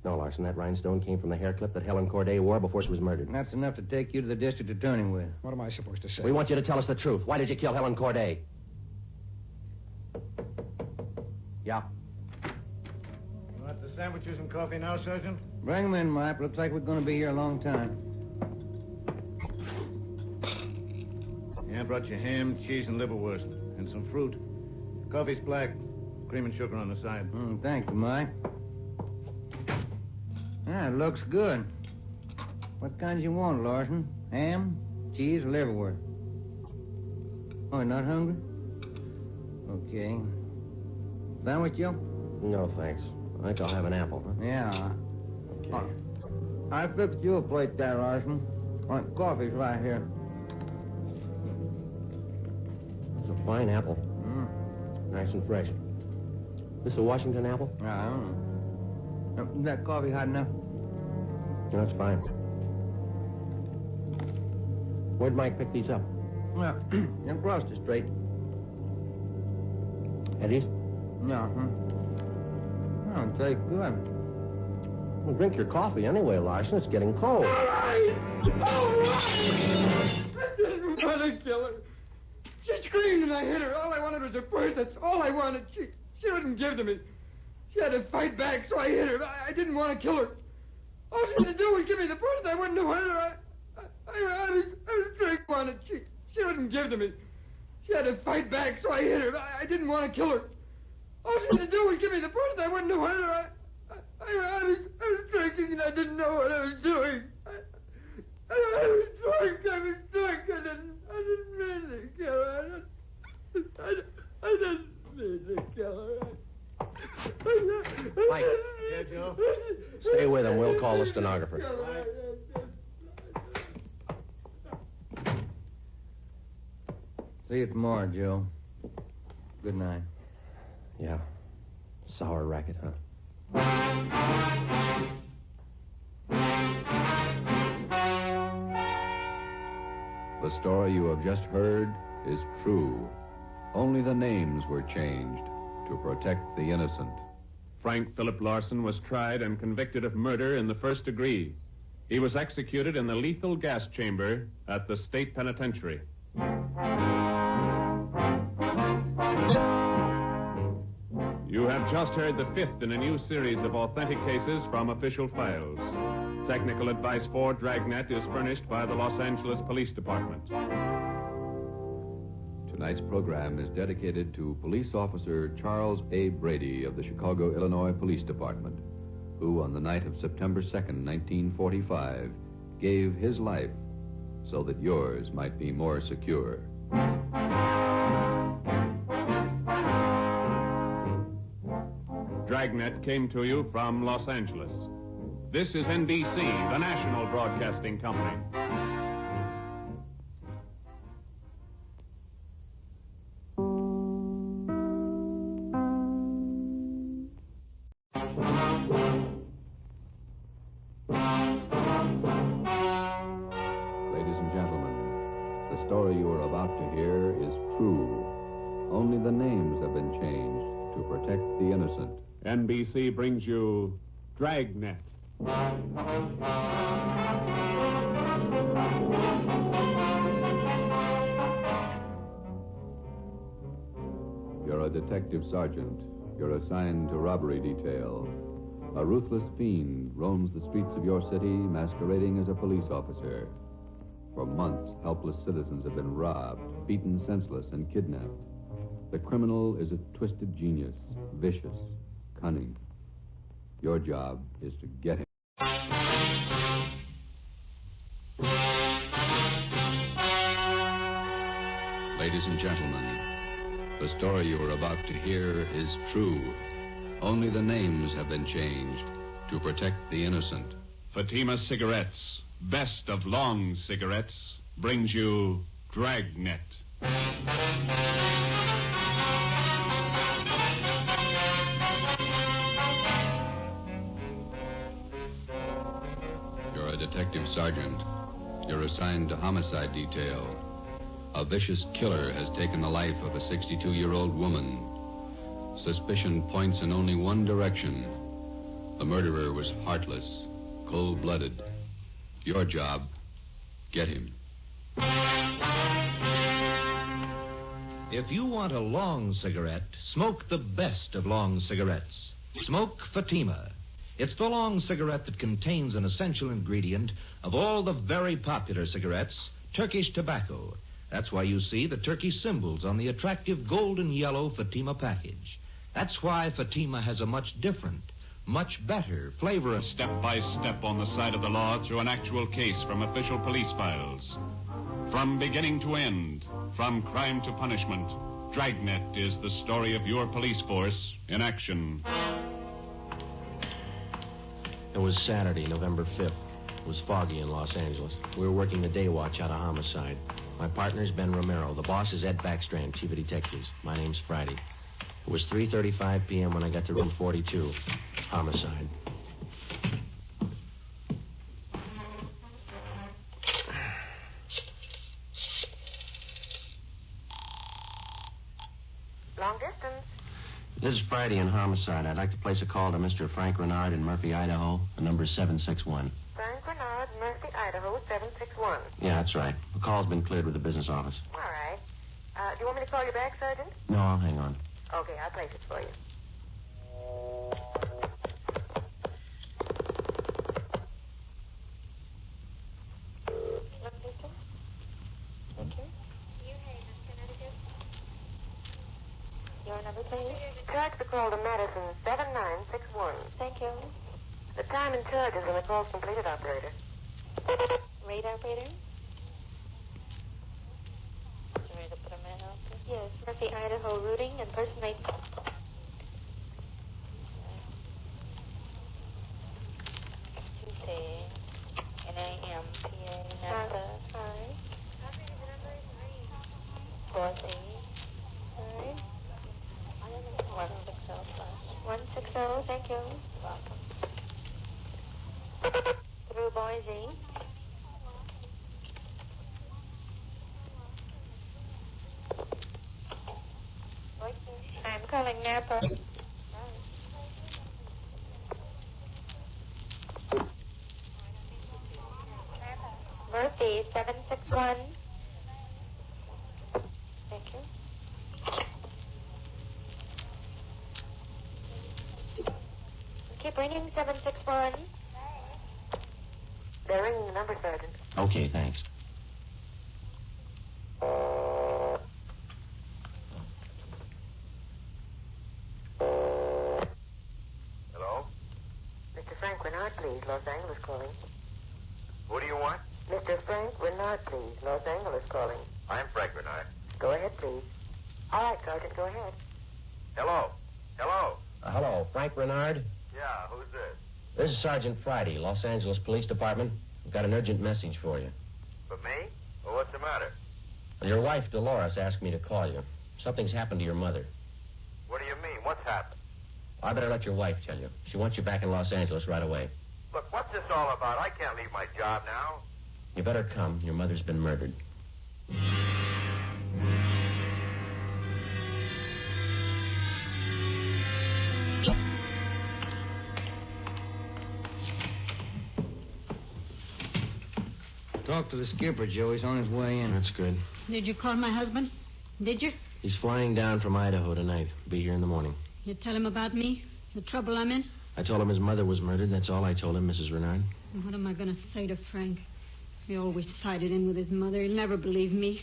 No, Larson, that rhinestone came from the hair clip that Helen Corday wore before she was murdered. And that's enough to take you to the district attorney with. What am I supposed to say? We want you to tell us the truth. Why did you kill Helen Corday? Yeah. You want the sandwiches and coffee now, Sergeant? Bring them in, Mike. Looks like we're going to be here a long time. Yeah, I brought you ham, cheese, and liverwurst. And some fruit. Coffee's black. Cream and sugar on the side. Thank you, Mike. Ah, it looks good. What kinds you want, Larson? Ham, cheese, or liverwurst? Oh, you're not hungry? Okay. Sandwich, Joe? No, thanks. I think I'll have an apple, huh? Yeah. Okay. I fixed you a plate there, Larson. Coffee's right here. It's a fine apple. Nice and fresh. This a Washington apple? I don't know. Is that coffee hot enough? No, it's fine. Where'd Mike pick these up? Well, across the street. Eddie's? Yeah, Oh, it tastes good. Well, drink your coffee anyway, Larson. It's getting cold. All right! I didn't want to kill her. She screamed and I hit her. All I wanted was her purse. That's all I wanted. She wouldn't give to me. She had to fight back, so I hit her. I didn't want to kill her. All she had to do was give me the purse, and I wouldn't have hurt her. I was drinking on it. She wouldn't give to me. She had to fight back, so I hit her. I didn't want to kill her. All she had to do was give me the purse, and I wouldn't have hurt her. I was drinking, and I didn't know what I was doing. I was drunk. I didn't mean to kill her. I didn't mean to kill her. Mike. Yeah, Joe? Stay with him. We'll call the stenographer. See you tomorrow, Joe. Good night. Yeah. Sour racket, huh? The story you have just heard is true. Only the names were changed to protect the innocent. Frank Philip Larson was tried and convicted of murder in the first degree. He was executed in the lethal gas chamber at the state penitentiary. You have just heard the fifth in a new series of authentic cases from official files. Technical advice for Dragnet is furnished by the Los Angeles Police Department. Tonight's program is dedicated to Police Officer Charles A. Brady of the Chicago, Illinois Police Department, who on the night of September 2nd, 1945, gave his life so that yours might be more secure. Dragnet came to you from Los Angeles. This is NBC, the national broadcasting company. Ladies and gentlemen, the story you are about to hear is true. Only the names have been changed to protect the innocent. NBC brings you Dragnet. You're a detective sergeant. You're assigned to robbery detail. A ruthless fiend roams the streets of your city masquerading as a police officer. For months, helpless citizens have been robbed, beaten senseless, and kidnapped. The criminal is a twisted genius, vicious, cunning. Your job is to get him. Ladies and gentlemen, the story you are about to hear is true. Only the names have been changed to protect the innocent. Fatima Cigarettes, best of long cigarettes, brings you Dragnet. You're a detective sergeant. You're assigned to homicide detail. A vicious killer has taken the life of a 62-year-old woman. Suspicion points in only one direction. The murderer was heartless, cold-blooded. Your job, get him. If you want a long cigarette, smoke the best of long cigarettes. Smoke Fatima. It's the long cigarette that contains an essential ingredient of all the very popular cigarettes, Turkish tobacco. That's why you see the Turkish symbols on the attractive golden yellow Fatima package. That's why Fatima has a much different, much better flavor. Step by step on the side of the law through an actual case from official police files. From beginning to end, from crime to punishment, Dragnet is the story of your police force in action. It was Saturday, November 5th. It was foggy in Los Angeles. We were working the day watch out of homicide. My partner's Ben Romero. The boss is Ed Backstrand, chief of detectives. My name's Friday. It was 3:35 p.m. when I got to room 42. Homicide. Long distance. This is Friday in homicide. I'd like to place a call to Mr. Frank Renard in Murphy, Idaho. The number is 761. Frank Renard, Murphy, Idaho, 761. Yeah, that's right. The call's been cleared with the business office. All right. Do you want me to call you back, Sergeant? No, I'll hang on. Okay, I'll place it for you. Thank you. Your number, please. Track the call to Madison 7961. Thank you. The time and charges when the call's completed, operator. Read, operator. You ready to put a man out there? Yes, Murphy, Idaho, routing, impersonate. N-A-M-P-A, Napa. Hi. 4-8. Hi. 160, thank you. Welcome. Through Boise. I'm calling Napa. Murphy, 761. Thank you. Keep ringing, 761. They're ringing the number, Sergeant. Okay, thanks. Hello? Mr. Frank Renard, please. Los Angeles calling. Who do you want? Mr. Frank Renard, please. Los Angeles calling. I'm Frank Renard. Go ahead, please. All right, Sergeant, go ahead. Hello? Hello? Hello, Frank Renard? Yeah, who's this? This is Sergeant Friday, Los Angeles Police Department. I've got an urgent message for you. For me? Well, what's the matter? Your wife, Dolores, asked me to call you. Something's happened to your mother. What do you mean? What's happened? I better let your wife tell you. She wants you back in Los Angeles right away. Look, what's this all about? I can't leave my job now. You better come. Your mother's been murdered. Talk to the skipper, Joe. He's on his way in. That's good. Did you call my husband? Did you? He's flying down from Idaho tonight. Be here in the morning. You tell him about me? The trouble I'm in? I told him his mother was murdered. That's all I told him, Mrs. Renard. What am I going to say to Frank? He always sided in with his mother. He'll never believe me.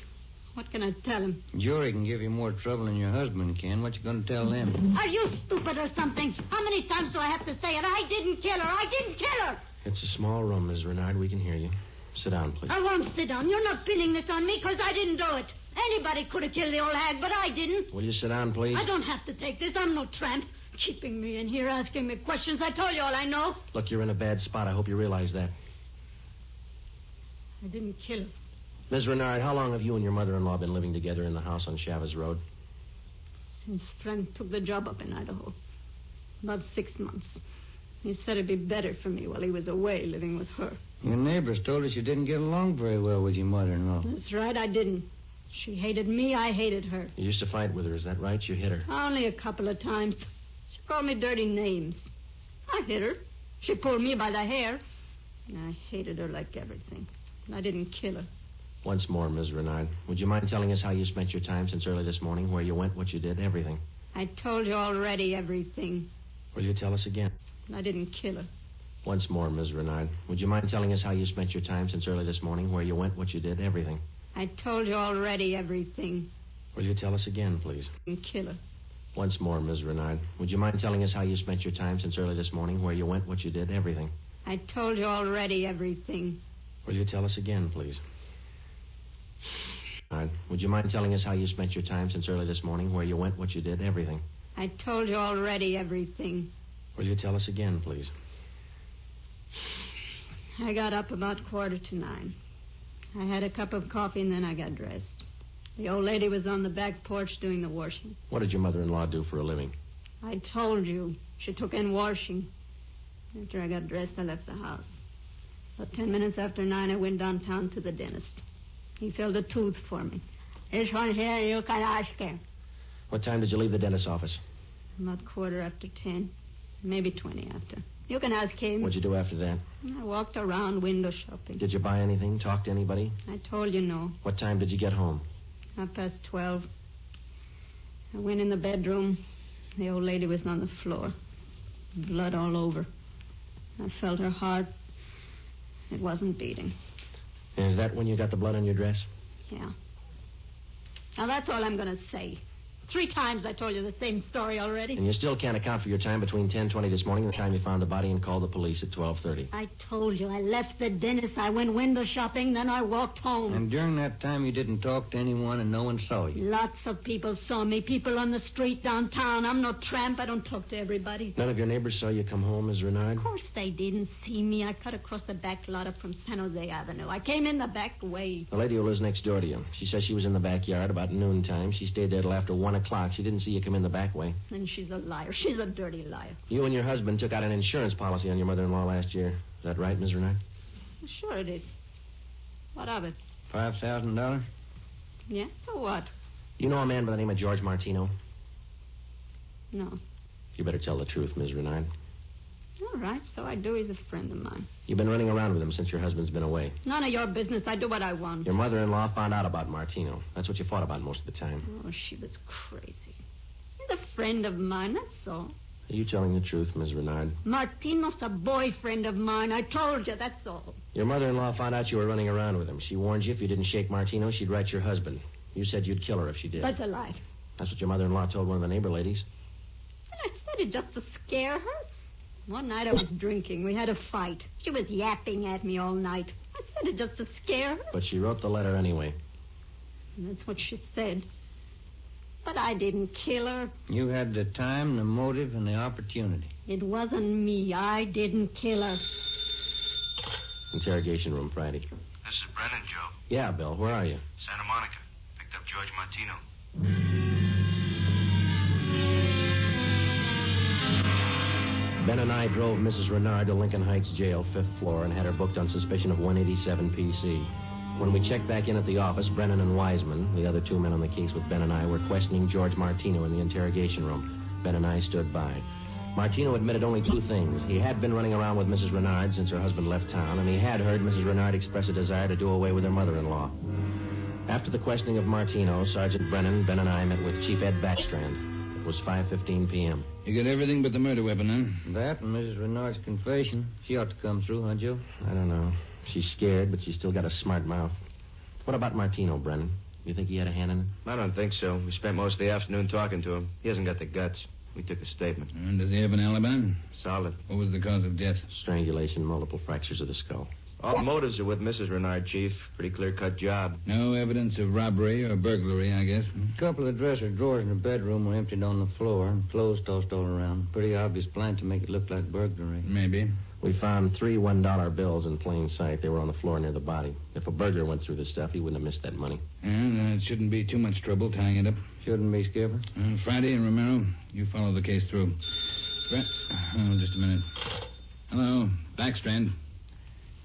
What can I tell him? Jury can give you more trouble than your husband can. What you going to tell them? Are you stupid or something? How many times do I have to say it? I didn't kill her. I didn't kill her. It's a small room, Ms. Renard. We can hear you. Sit down, please. I won't sit down. You're not pinning this on me because I didn't do it. Anybody could have killed the old hag, but I didn't. Will you sit down, please? I don't have to take this. I'm no tramp. Keeping me in here, asking me questions. I told you all I know. Look, you're in a bad spot. I hope you realize that. I didn't kill her. Ms. Renard, how long have you and your mother-in-law been living together in the house on Chavez Road? Since Frank took the job up in Idaho. About 6 months. He said it'd be better for me while he was away living with her. Your neighbors told us you didn't get along very well with your mother-in-law. That's right, I didn't. She hated me, I hated her. You used to fight with her, is that right? You hit her. Only a couple of times. She called me dirty names. I hit her. She pulled me by the hair. I hated her like everything. I didn't kill her. Once more, Ms. Renard, would you mind telling us how you spent your time since early this morning, where you went, what you did, everything? I told you already everything. Will you tell us again? I didn't kill her. Once more, Ms. Renard, would you mind telling us how you spent your time since early this morning, where you went, what you did, everything? I told you already everything. Will you tell us again, please? I didn't kill her. Once more, Ms. Renard, would you mind telling us how you spent your time since early this morning, where you went, what you did, everything? I told you already everything. Will you tell us again, please? All right. Would you mind telling us how you spent your time since early this morning, where you went, what you did, everything? I told you already everything. Will you tell us again, please? I got up about 9:15. I had a cup of coffee and then I got dressed. The old lady was on the back porch doing the washing. What did your mother-in-law do for a living? I told you. She took in washing. After I got dressed, I left the house. About 10 minutes after 9, I went downtown to the dentist. He filled a tooth for me. This one here, you can ask him. What time did you leave the dentist's office? About 10:15. Maybe 20 after. You can ask him. What'd you do after that? I walked around window shopping. Did you buy anything? Talk to anybody? I told you no. What time did you get home? 12:30. I went in the bedroom. The old lady was on the floor. Blood all over. I felt her heart. It wasn't beating. And is that when you got the blood on your dress? Yeah. Now, that's all I'm going to say. 3 times I told you the same story already. And you still can't account for your time between 10:20 this morning and the time you found the body and called the police at 12:30. I told you I left the dentist. I went window shopping, then I walked home. And during that time, you didn't talk to anyone and no one saw you? Lots of people saw me. People on the street downtown. I'm no tramp. I don't talk to everybody. None of your neighbors saw you come home, Ms. Renard? Of course they didn't see me. I cut across the back lot up from San Jose Avenue. I came in the back way. The lady who lives next door to you. She says she was in the backyard about noontime. She stayed there till after 1 o'clock. She didn't see you come in the back way. And she's a liar. She's a dirty liar. You and your husband took out an insurance policy on your mother-in-law last year. Is that right, Ms. Renard? Sure it is. What of it? $5,000? Yeah, so what? You know a man by the name of George Martino? No. You better tell the truth, Ms. Renard. All right, so I do. He's a friend of mine. You've been running around with him since your husband's been away. None of your business. I do what I want. Your mother-in-law found out about Martino. That's what you fought about most of the time. Oh, she was crazy. He's a friend of mine, that's all. Are you telling the truth, Miss Renard? Martino's a boyfriend of mine. I told you, that's all. Your mother-in-law found out you were running around with him. She warned you if you didn't shake Martino, she'd write your husband. You said you'd kill her if she did. That's a lie. That's what your mother-in-law told one of the neighbor ladies. And I said it just to scare her. One night I was drinking. We had a fight. She was yapping at me all night. I said it just to scare her. But she wrote the letter anyway. And that's what she said. But I didn't kill her. You had the time, the motive, and the opportunity. It wasn't me. I didn't kill her. Interrogation room, Friday. This is Brennan, Joe. Yeah, Bill, where are you? Santa Monica. Picked up George Martino. Ben and I drove Mrs. Renard to Lincoln Heights Jail, 5th floor, and had her booked on suspicion of 187 PC. When we checked back in at the office, Brennan and Wiseman, the other two men on the case with Ben and I, were questioning George Martino in the interrogation room. Ben and I stood by. Martino admitted only two things. He had been running around with Mrs. Renard since her husband left town, and he had heard Mrs. Renard express a desire to do away with her mother-in-law. After the questioning of Martino, Sergeant Brennan, Ben and I met with Chief Ed Backstrand. It was 5:15 p.m. You got everything but the murder weapon, huh? That and Mrs. Renard's confession. She ought to come through, huh, Joe? I don't know. She's scared, but she's still got a smart mouth. What about Martino, Brennan? You think he had a hand in it? I don't think so. We spent most of the afternoon talking to him. He hasn't got the guts. We took a statement. And does he have an alibi? Solid. What was the cause of death? Strangulation, multiple fractures of the skull. All motives are with Mrs. Renard, Chief. Pretty clear-cut job. No evidence of robbery or burglary, I guess. A couple of dresser drawers in the bedroom were emptied on the floor and clothes tossed all around. Pretty obvious plan to make it look like burglary. Maybe. We found 3 $1 bills in plain sight. They were on the floor near the body. If a burglar went through this stuff, he wouldn't have missed that money. And it shouldn't be too much trouble tying it up. Shouldn't be, Skipper. Friday and Romero, you follow the case through. Just a minute. Hello, Backstrand.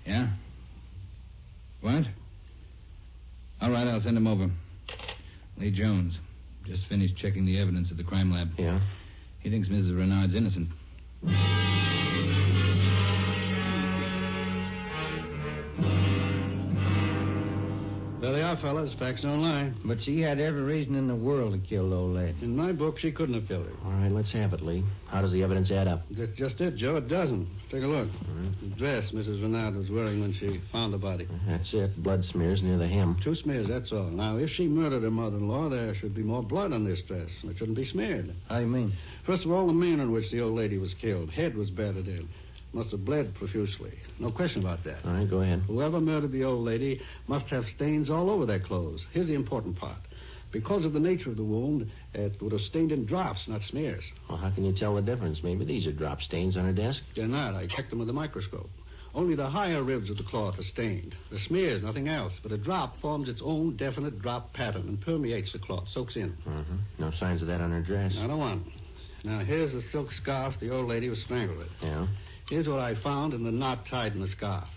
Yeah? What? All right, I'll send him over. Lee Jones. Just finished checking the evidence at the crime lab. Yeah? He thinks Mrs. Renard's innocent. There they are, fellas. Facts don't lie. But she had every reason in the world to kill the old lady. In my book, she couldn't have killed her. All right, let's have it, Lee. How does the evidence add up? That's just it, Joe. It doesn't. Take a look. The dress Mrs. Renard was wearing when she found the body. That's it. Blood smears near the hem. 2 smears, that's all. Now, if she murdered her mother-in-law, there should be more blood on this dress. It shouldn't be smeared. How do you mean? First of all, the manner in which the old lady was killed. Head was battered in. Must have bled profusely. No question about that. All right, go ahead. Whoever murdered the old lady must have stains all over their clothes. Here's the important part. Because of the nature of the wound, it would have stained in drops, not smears. Well, how can you tell the difference? Maybe these are drop stains on her desk. They're not. I checked them with a microscope. Only the higher ribs of the cloth are stained. The smears, nothing else. But a drop forms its own definite drop pattern and permeates the cloth, soaks in. No signs of that on her dress. Not a one. Now, here's the silk scarf the old lady was strangled with. Yeah? Here's what I found in the knot tied in the scarf.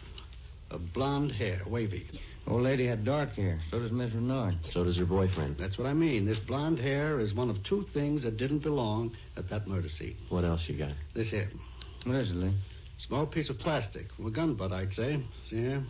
A blonde hair, wavy. Old lady had dark hair. So does Miss Renard. So does her boyfriend. That's what I mean. This blonde hair is one of 2 things that didn't belong at that murder scene. What else you got? This here. What is it, Lee? Small piece of plastic from a gun butt, I'd say. See here?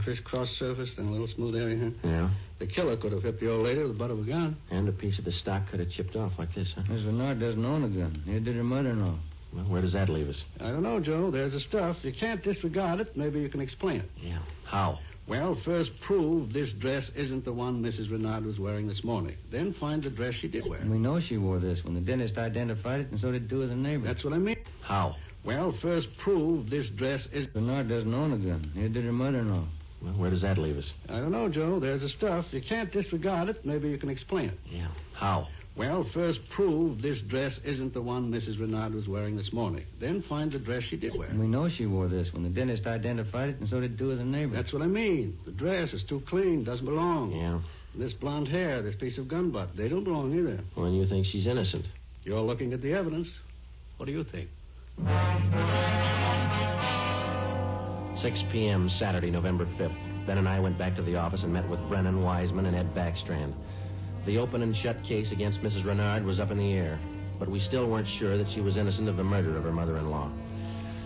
Crisscross surface, then a little smooth area here. Yeah? The killer could have hit the old lady with the butt of a gun. And a piece of the stock could have chipped off like this, huh? Miss Renard doesn't own a gun. Neither did her mother-in-law. Well, where does that leave us? I don't know, Joe. There's the stuff. You can't disregard it. Maybe you can explain it. Yeah. How? Well, first prove this dress isn't the one Mrs. Renard was wearing this morning. Then find the dress she did wear. We know she wore this when the dentist identified it, and so did 2 of the neighbors. That's what I mean. How? Well, first prove this dress is... Renard doesn't own a gun. Neither did her mother-in-law. Well, where does that leave us? I don't know, Joe. There's the stuff. You can't disregard it. Maybe you can explain it. Yeah. How? Well, first prove this dress isn't the one Mrs. Renard was wearing this morning. Then find the dress she did wear. We know she wore this when the dentist identified it, and so did 2 of the neighbors. That's what I mean. The dress is too clean, doesn't belong. Yeah. This blonde hair, this piece of gun butt, they don't belong either. Well, and you think she's innocent? You're looking at the evidence. What do you think? 6 p.m. Saturday, November 5th. Ben and I went back to the office and met with Brennan, Wiseman, and Ed Backstrand. The open and shut case against Mrs. Renard was up in the air, but we still weren't sure that she was innocent of the murder of her mother-in-law.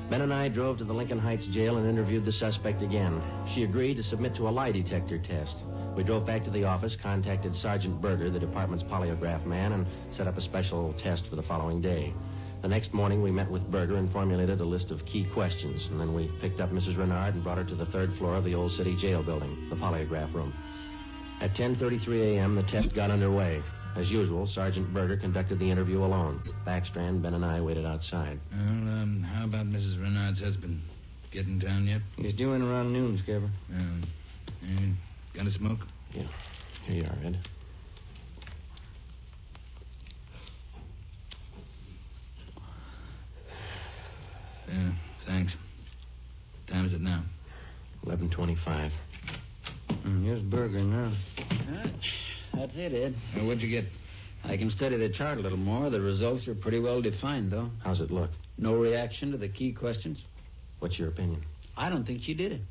Ben and I drove to the Lincoln Heights jail and interviewed the suspect again. She agreed to submit to a lie detector test. We drove back to the office, contacted Sergeant Berger, the department's polygraph man, and set up a special test for the following day. The next morning, we met with Berger and formulated a list of key questions, and then we picked up Mrs. Renard and brought her to the third floor of the old city jail building, the polygraph room. At 10:33 a.m., the test got underway. As usual, Sergeant Berger conducted the interview alone. Backstrand, Ben, and I waited outside. Well, how about Mrs. Renard's husband? Get in town yet? He's due in around noon, Skipper. Got a smoke? Yeah. Here you are, Ed. Thanks. What time is it now? 11:25. Here's Berger now. That's it, Ed. What'd you get? I can study the chart a little more. The results are pretty well defined, though. How's it look? No reaction to the key questions. What's your opinion? I don't think she did it.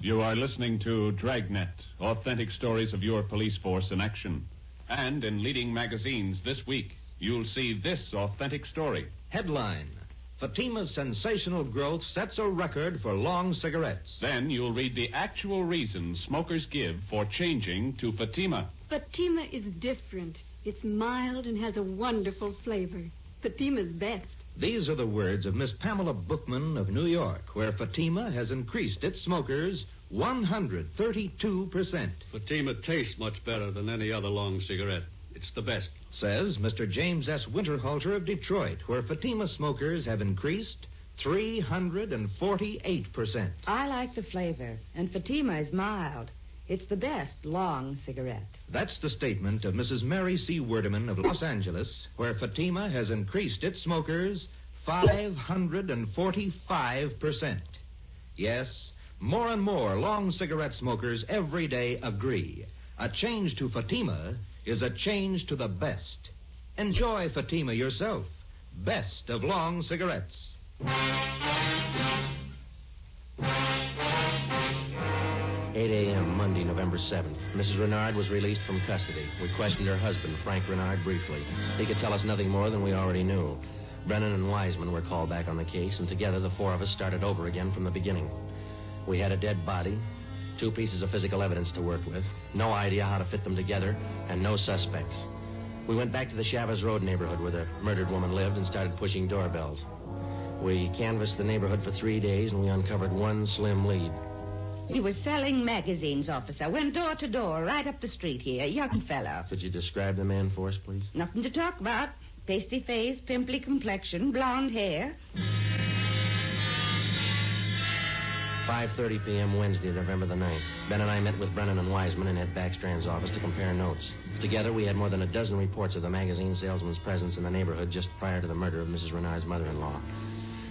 You are listening to Dragnet, authentic stories of your police force in action. And in leading magazines this week, you'll see this authentic story. Headline: Fatima's sensational growth sets a record for long cigarettes. Then you'll read the actual reasons smokers give for changing to Fatima. Fatima is different. It's mild and has a wonderful flavor. Fatima's best. These are the words of Miss Pamela Bookman of New York, where Fatima has increased its smokers 132%. Fatima tastes much better than any other long cigarette. It's the best. Says Mr. James S. Winterhalter of Detroit, where Fatima smokers have increased 348%. I like the flavor, and Fatima is mild. It's the best long cigarette. That's the statement of Mrs. Mary C. Werdeman of Los Angeles, where Fatima has increased its smokers 545%. Yes, more and more long cigarette smokers every day agree. A change to Fatima is a change to the best. Enjoy Fatima yourself. Best of long cigarettes. 8 a.m., Monday, November 7th. Mrs. Renard was released from custody. We questioned her husband, Frank Renard, briefly. He could tell us nothing more than we already knew. Brennan and Wiseman were called back on the case, and together the four of us started over again from the beginning. We had a dead body, 2 pieces of physical evidence to work with, no idea how to fit them together, and no suspects. We went back to the Chavez Road neighborhood where the murdered woman lived and started pushing doorbells. We canvassed the neighborhood for 3 days, and we uncovered one slim lead. He was selling magazines, officer. Went door to door, right up the street here. Young fellow. Could you describe the man for us, please? Nothing to talk about. Pasty face, pimply complexion, blonde hair. 5:30 p.m. Wednesday, November the 9th. Ben and I met with Brennan and Wiseman in Ed Backstrand's office to compare notes. Together, we had more than a dozen reports of the magazine salesman's presence in the neighborhood just prior to the murder of Mrs. Renard's mother-in-law.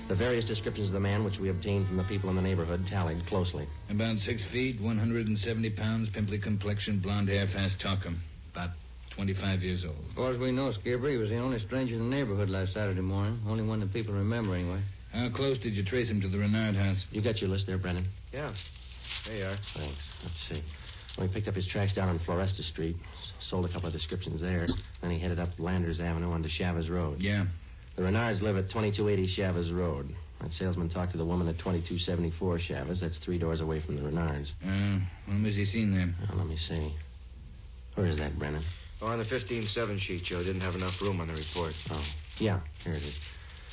The various descriptions of the man which we obtained from the people in the neighborhood tallied closely. About 6 feet, 170 pounds, pimply complexion, blonde hair, fast talker. About 25 years old. As far as we know, Skipper, he was the only stranger in the neighborhood last Saturday morning. Only one that people remember, anyway. How close did you trace him to the Renard house? You got your list there, Brennan? Yeah. There you are. Thanks. Let's see. Well, he picked up his tracks down on Floresta Street, sold a couple of descriptions there. Then he headed up Landers Avenue onto Chavez Road. Yeah. The Renards live at 2280 Chavez Road. That salesman talked to the woman at 2274 Chavez. That's 3 doors away from the Renards. When was he seen there? Let me see. Where is that, Brennan? Oh, on the 15-7 sheet, Joe. Didn't have enough room on the report. Oh, yeah. Here it is.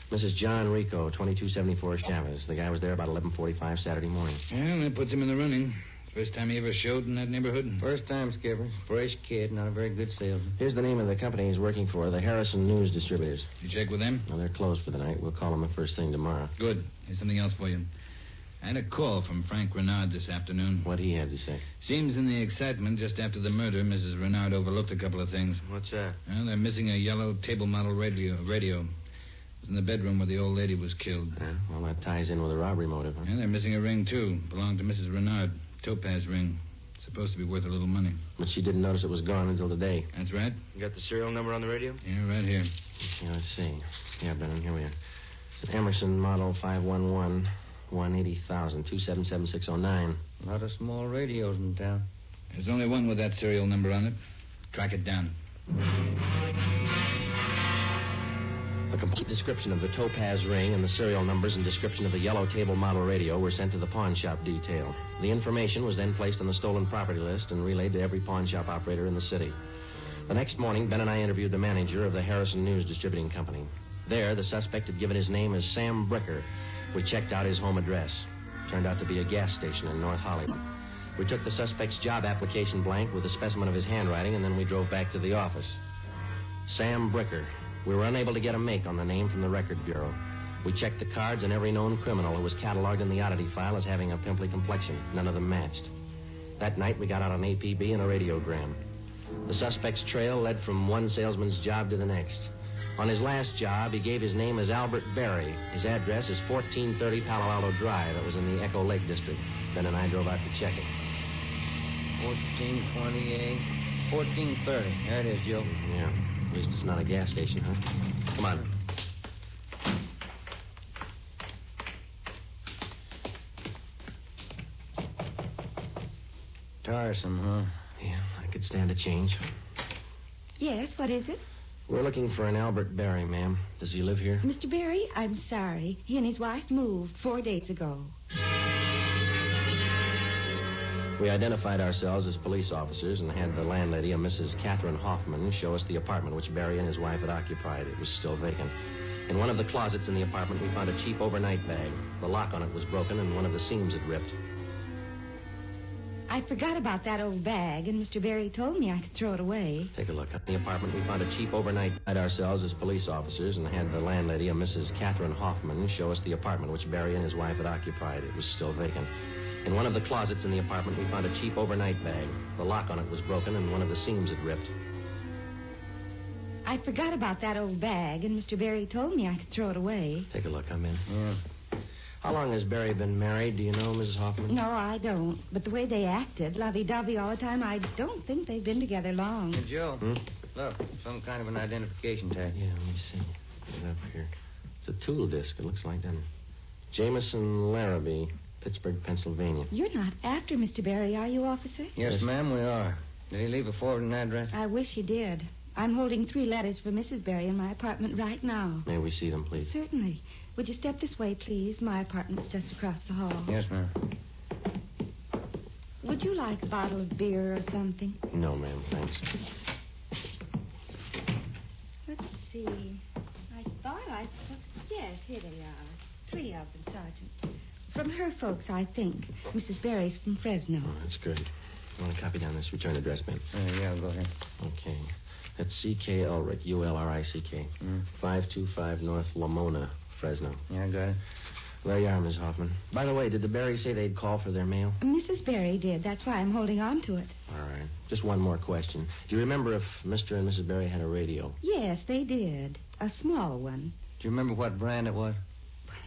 Mrs. John Rico, 2274 Chavez. The guy was there about 11:45 Saturday morning. Well, that puts him in the running. First time he ever showed in that neighborhood? First time, Skipper. Fresh kid, not a very good salesman. Here's the name of the company he's working for, the Harrison News Distributors. You check with them? Well, they're closed for the night. We'll call them the first thing tomorrow. Good. Here's something else for you. I had a call from Frank Renard this afternoon. What'd he have to say? Seems in the excitement just after the murder, Mrs. Renard overlooked a couple of things. What's that? Well, they're missing a yellow table model radio. It was in the bedroom where the old lady was killed. Well, that ties in with a robbery motive, huh? Yeah, they're missing a ring, too. Belonged to Mrs. Renard. Topaz ring. Supposed to be worth a little money. But she didn't notice it was gone until today. That's right. You got the serial number on the radio? Yeah, right here. Yeah, let's see. Yeah, Brennan, here we are. It's an Emerson model 511, 180,000, 277609. A lot of small radios in town. There's only one with that serial number on it. Track it down. A complete description of the topaz ring and the serial numbers and description of the yellow table model radio were sent to the pawn shop detail. The information was then placed on the stolen property list and relayed to every pawn shop operator in the city. The next morning, Ben and I interviewed the manager of the Harrison News Distributing Company. There, the suspect had given his name as Sam Bricker. We checked out his home address. Turned out to be a gas station in North Hollywood. We took the suspect's job application blank with a specimen of his handwriting, and then we drove back to the office. Sam Bricker. We were unable to get a make on the name from the Record Bureau. We checked the cards, and every known criminal who was cataloged in the oddity file as having a pimply complexion. None of them matched. That night, we got out an APB and a radiogram. The suspect's trail led from one salesman's job to the next. On his last job, he gave his name as Albert Berry. His address is 1430 Palo Alto Drive. It was in the Echo Lake District. Ben and I drove out to check it. 1428, 1430. There it is, Joe. Yeah. At least it's not a gas station, huh? Come on. Tiresome, huh? Yeah, I could stand a change. Yes, what is it? We're looking for an Albert Berry, ma'am. Does he live here? Mr. Berry, I'm sorry. He and his wife moved 4 days ago. We identified ourselves as police officers and had the landlady, a Mrs. Catherine Hoffman, show us the apartment which Berry and his wife had occupied. It was still vacant. In one of the closets in the apartment, we found a cheap overnight bag. The lock on it was broken and one of the seams had ripped. I forgot about that old bag, and Mr. Berry told me I could throw it away. Take a look. In the apartment, we found a cheap overnight. We identified ourselves as police officers and had the landlady, a Mrs. Catherine Hoffman, show us the apartment which Berry and his wife had occupied. It was still vacant. In one of the closets in the apartment, we found a cheap overnight bag. The lock on it was broken and one of the seams had ripped. I forgot about that old bag, and Mr. Berry told me I could throw it away. Take a look. I'm in. Yeah. How long has Berry been married? Do you know, Mrs. Hoffman? No, I don't. But the way they acted, lovey-dovey all the time, I don't think they've been together long. Hey, Joe. Look, some kind of an identification tag. Yeah, let me see. Get it up here. It's a tool disc, it looks like, doesn't it? Jameson Larrabee, Pittsburgh, Pennsylvania. You're not after Mr. Berry, are you, officer? Yes, ma'am, we are. Did he leave a forwarding address? I wish he did. I'm holding 3 letters for Mrs. Berry in my apartment right now. May we see them, please? Certainly. Would you step this way, please? My apartment's just across the hall. Yes, ma'am. Would you like a bottle of beer or something? No, ma'am, thanks. Let's see. I thought I... Yes, here they are. 3 of them, Sergeant. From her folks, I think. Mrs. Berry's from Fresno. Oh, that's good. You want to copy down this return address, Ben? Yeah, I'll go ahead. Okay. That's C.K. Ulrich, U-L-R-I-C-K. 525 North Lamona, Fresno. Yeah, I got it. There you are, Miss Hoffman. By the way, did the Berrys say they'd call for their mail? Mrs. Berry did. That's why I'm holding on to it. All right. Just one more question. Do you remember if Mr. and Mrs. Berry had a radio? Yes, they did. A small one. Do you remember what brand it was?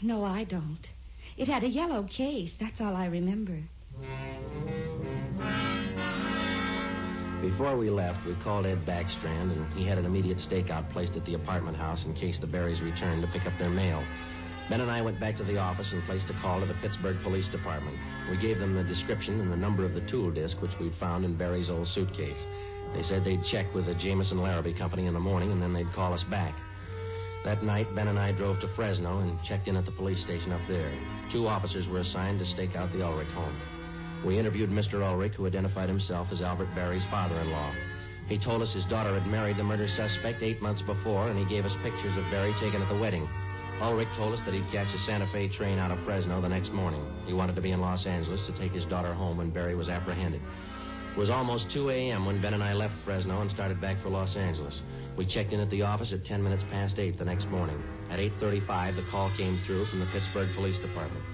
No, I don't. It had a yellow case. That's all I remember. Before we left, we called Ed Backstrand, and he had an immediate stakeout placed at the apartment house in case the Berrys returned to pick up their mail. Ben and I went back to the office and placed a call to the Pittsburgh Police Department. We gave them the description and the number of the tool disc which we'd found in Berry's old suitcase. They said they'd check with the Jameson Larrabee Company in the morning, and then they'd call us back. That night, Ben and I drove to Fresno and checked in at the police station up there. 2 officers were assigned to stake out the Ulrich home. We interviewed Mr. Ulrich, who identified himself as Albert Berry's father-in-law. He told us his daughter had married the murder suspect 8 months before, and he gave us pictures of Berry taken at the wedding. Ulrich told us that he'd catch a Santa Fe train out of Fresno the next morning. He wanted to be in Los Angeles to take his daughter home when Berry was apprehended. It was almost 2 a.m. when Ben and I left Fresno and started back for Los Angeles. We checked in at the office at 10 minutes past 8 the next morning. At 8:35, the call came through from the Pittsburgh Police Department.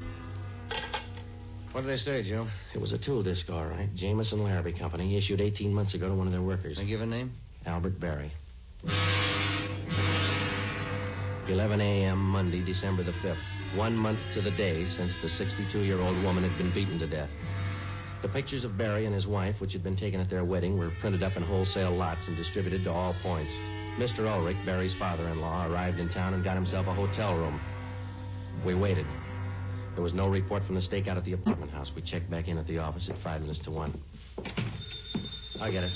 What did they say, Joe? It was a tool disc, all right. Jameson Larrabee Company, issued 18 months ago to one of their workers. They give a name? Albert Berry. 11 a.m. Monday, December the 5th. 1 month to the day since the 62-year-old woman had been beaten to death. The pictures of Berry and his wife, which had been taken at their wedding, were printed up in wholesale lots and distributed to all points. Mr. Ulrich, Berry's father-in-law, arrived in town and got himself a hotel room. We waited. There was no report from the stakeout at the apartment house. We checked back in at the office at 5 minutes to 1. I get it.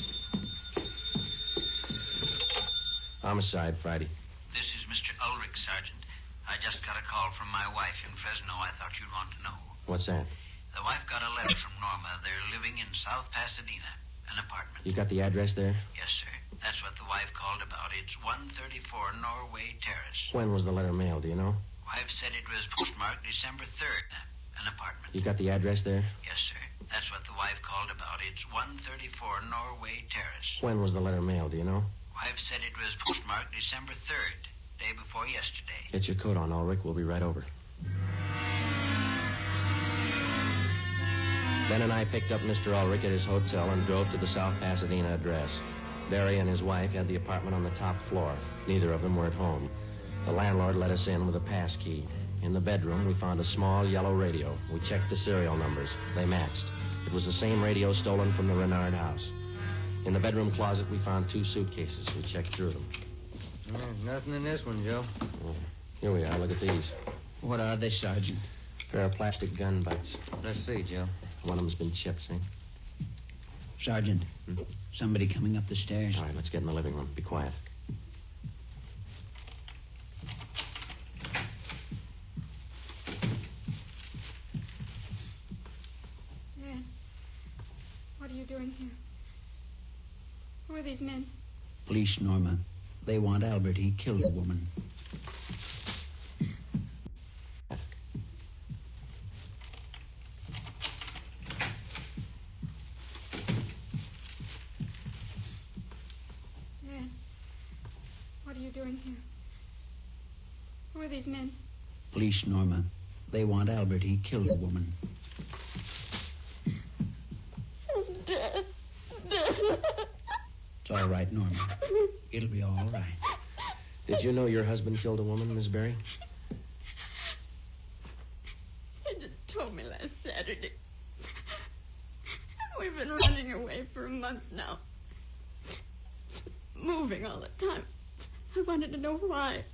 Homicide, Friday. This is Mr. Ulrich, Sergeant. I just got a call from my wife in Fresno. I thought you'd want to know. What's that? The wife got a letter from Norma. They're living in South Pasadena, an apartment. You got the address there? Yes, sir. That's what the wife called about. It's 134 Norway Terrace. When was the letter mailed, do you know? Wife said it was postmarked December 3rd, an apartment. You got the address there? Yes, sir. That's what the wife called about. It's 134 Norway Terrace. When was the letter mailed, do you know? Wife said it was postmarked December 3rd, day before yesterday. Get your coat on, Ulrich. We'll be right over. Ben and I picked up Mr. Ulrich at his hotel and drove to the South Pasadena address. Barry and his wife had the apartment on the top floor. Neither of them were at home. The landlord let us in with a pass key. In the bedroom, we found a small yellow radio. We checked the serial numbers. They matched. It was the same radio stolen from the Renard house. In the bedroom closet, we found 2 suitcases. We checked through them. Nothing in this one, Joe. Yeah. Here we are. Look at these. What are they, Sergeant? A pair of plastic gun butts. Let's see, Joe. One of them's been chipped, see? Sergeant, somebody coming up the stairs. All right, let's get in the living room. Be quiet. Dad, what are you doing here? Who are these men? Police, Norma. They want Albert. He killed a woman. Dad, what are you doing here? Who are these men? Police, Norma. They want Albert. He killed a woman. Dad. It's all right, Norma. It'll be all right. Did you know your husband killed a woman, Miss Berry? He just told me last Saturday. We've been running away for a month now. Moving all the time. I wanted to know why.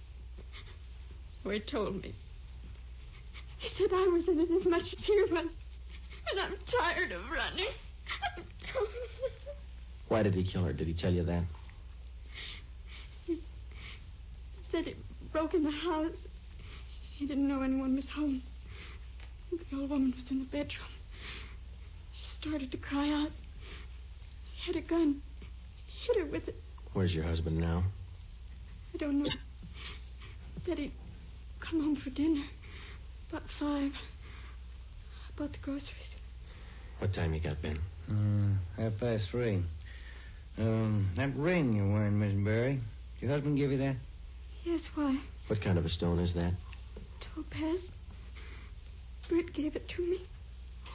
So he told me. He said I was in it as much as he was. And I'm tired of running. Why did he kill her? Did he tell you that? He said he broke in the house. He didn't know anyone was home. The old woman was in the bedroom. She started to cry out. He had a gun. He hit her with it. Where's your husband now? I don't know. He said he'd come home for dinner. About 5. I bought the groceries. What time you got, Ben? 3:30. That ring you're wearing, Miss Berry, did your husband give you that? Yes, why? What kind of a stone is that? Topaz. Bert gave it to me.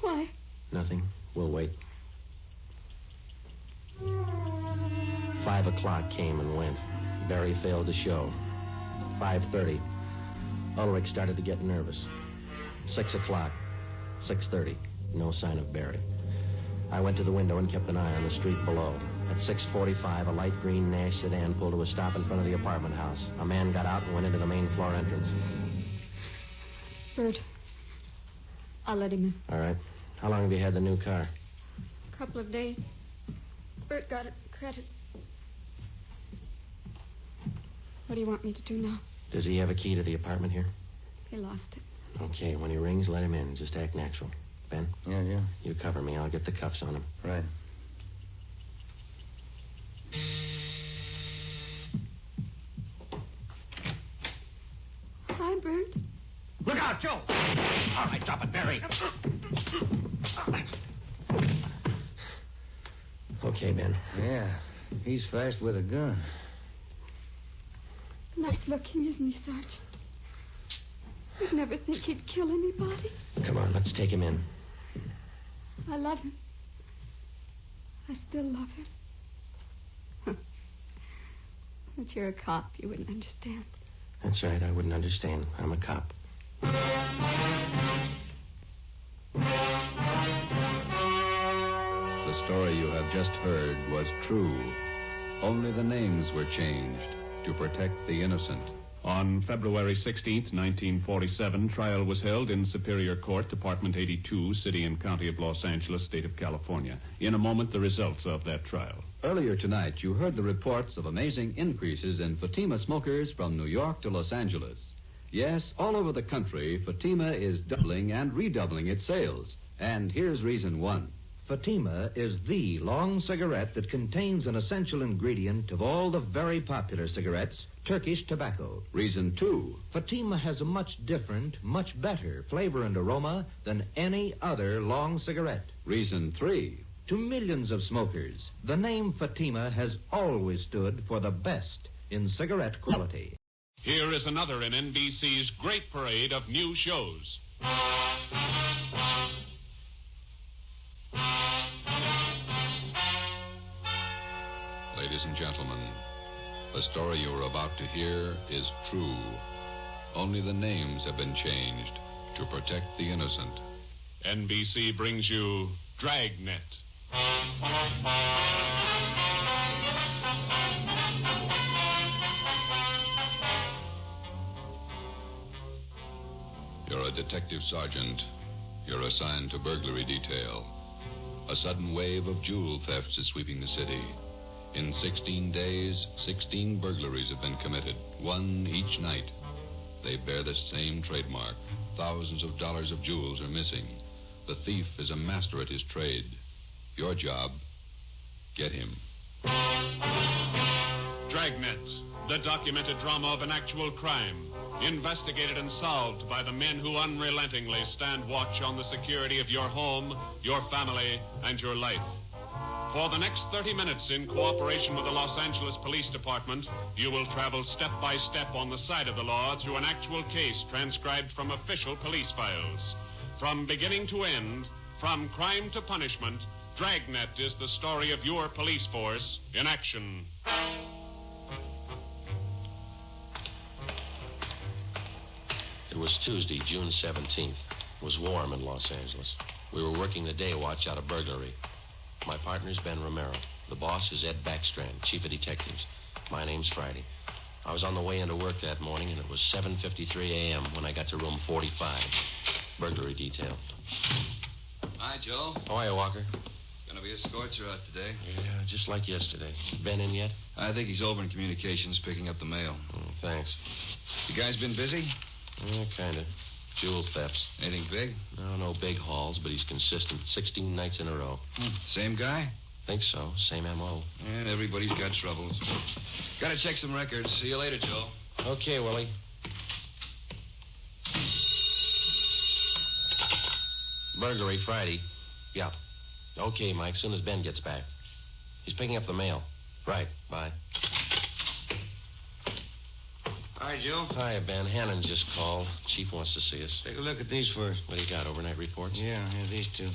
Why? Nothing. We'll wait. 5 o'clock came and went. Barry failed to show. 5:30. Ulrich started to get nervous. 6 o'clock. 6:30. No sign of Barry. I went to the window and kept an eye on the street below. At 6:45, a light green Nash sedan pulled to a stop in front of the apartment house. A man got out and went into the main floor entrance. Bert. I'll let him in. All right. How long have you had the new car? A couple of days. Bert got it credit. What do you want me to do now? Does he have a key to the apartment here? He lost it. Okay, when he rings, let him in. Just act natural. Ben? Yeah. You cover me. I'll get the cuffs on him. Right. Hi, Bert. Look out, Joe! All right, drop it, Barry. Okay, Ben. Yeah, he's fast with a gun. Nice looking, isn't he, Sarge? You'd never think he'd kill anybody. Come on, let's take him in. I love him. I still love him. But you're a cop. You wouldn't understand. That's right. I wouldn't understand. I'm a cop. The story you have just heard was true. Only the names were changed to protect the innocent. On February 16th, 1947, trial was held in Superior Court, Department 82, City and County of Los Angeles, State of California. In a moment, the results of that trial. Earlier tonight, you heard the reports of amazing increases in Fatima smokers from New York to Los Angeles. Yes, all over the country, Fatima is doubling and redoubling its sales. And here's reason one. Fatima is the long cigarette that contains an essential ingredient of all the very popular cigarettes, Turkish tobacco. Reason two. Fatima has a much different, much better flavor and aroma than any other long cigarette. Reason three. To millions of smokers, the name Fatima has always stood for the best in cigarette quality. Here is another in NBC's great parade of new shows. Ladies and gentlemen, the story you are about to hear is true. Only the names have been changed to protect the innocent. NBC brings you Dragnet. You're a detective sergeant. You're assigned to burglary detail. A sudden wave of jewel thefts is sweeping the city. In 16 days, 16 burglaries have been committed, one each night. They bear the same trademark. Thousands of dollars of jewels are missing. The thief is a master at his trade. Your job, get him. Dragnet, the documented drama of an actual crime, investigated and solved by the men who unrelentingly stand watch on the security of your home, your family, and your life. For the next 30 minutes, in cooperation with the Los Angeles Police Department, you will travel step by step on the side of the law through an actual case transcribed from official police files. From beginning to end, from crime to punishment, Dragnet is the story of your police force in action. It was Tuesday, June 17th. It was warm in Los Angeles. We were working the day watch out of burglary. My partner's Ben Romero. The boss is Ed Backstrand, chief of detectives. My name's Friday. I was on the way into work that morning, and it was 7:53 a.m. when I got to room 45. Burglary detail. Hi, Joe. How are you, Walker? Gonna be a scorcher out today. Yeah, just like yesterday. Ben in yet? I think he's over in communications picking up the mail. Thanks. You guys been busy? Yeah, kind of. Jewel thefts. Anything big? No big hauls, but he's consistent. 16 nights in a row. Same guy? Think so. Same M.O. And everybody's got troubles. Gotta check some records. See you later, Joe. Okay, Willie. Burglary Friday. Yeah. Okay, Mike, soon as Ben gets back. He's picking up the mail. Right, bye. Hi, Joe. Hi, Ben. Hannon just called. Chief wants to see us. Take a look at these first. What do you got, overnight reports? Yeah, these two.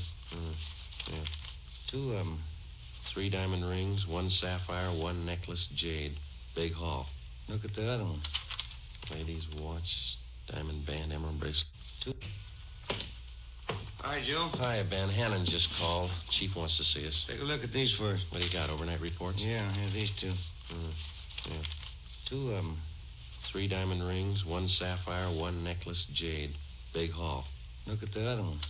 Yeah. 2 of them. 3 diamond rings, 1 sapphire, 1 necklace, jade. Big haul. Look at the other one. Ladies' watch, diamond band, emerald bracelet. 2. Hi, Joe. Hi, Ben. Hannon just called. Chief wants to see us. Take a look at these first. What do you got, overnight reports? Yeah, these two. Yeah. 2 of them. 3 diamond rings, 1 sapphire, 1 necklace, jade. Big haul. Look at the other one.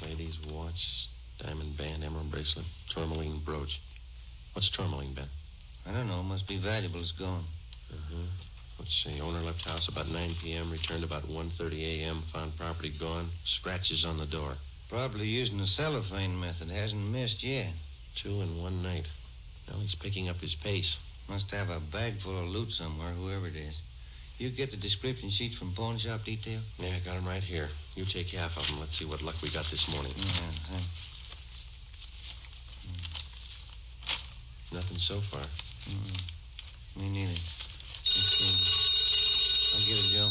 Ladies' watch, diamond band, emerald bracelet, tourmaline brooch. What's tourmaline, Ben? I don't know. Must be valuable. It's gone. Let's see. Owner left house about 9 p.m., returned about 1:30 a.m., found property gone, scratches on the door. Probably using the cellophane method. Hasn't missed yet. 2 in 1 night. Now he's picking up his pace. Must have a bag full of loot somewhere, whoever it is. You get the description sheets from pawn shop detail? Yeah, I got them right here. You take half of them. Let's see what luck we got this morning. Yeah, thanks. Nothing so far. Me neither. Let's see. I'll get it, Joe.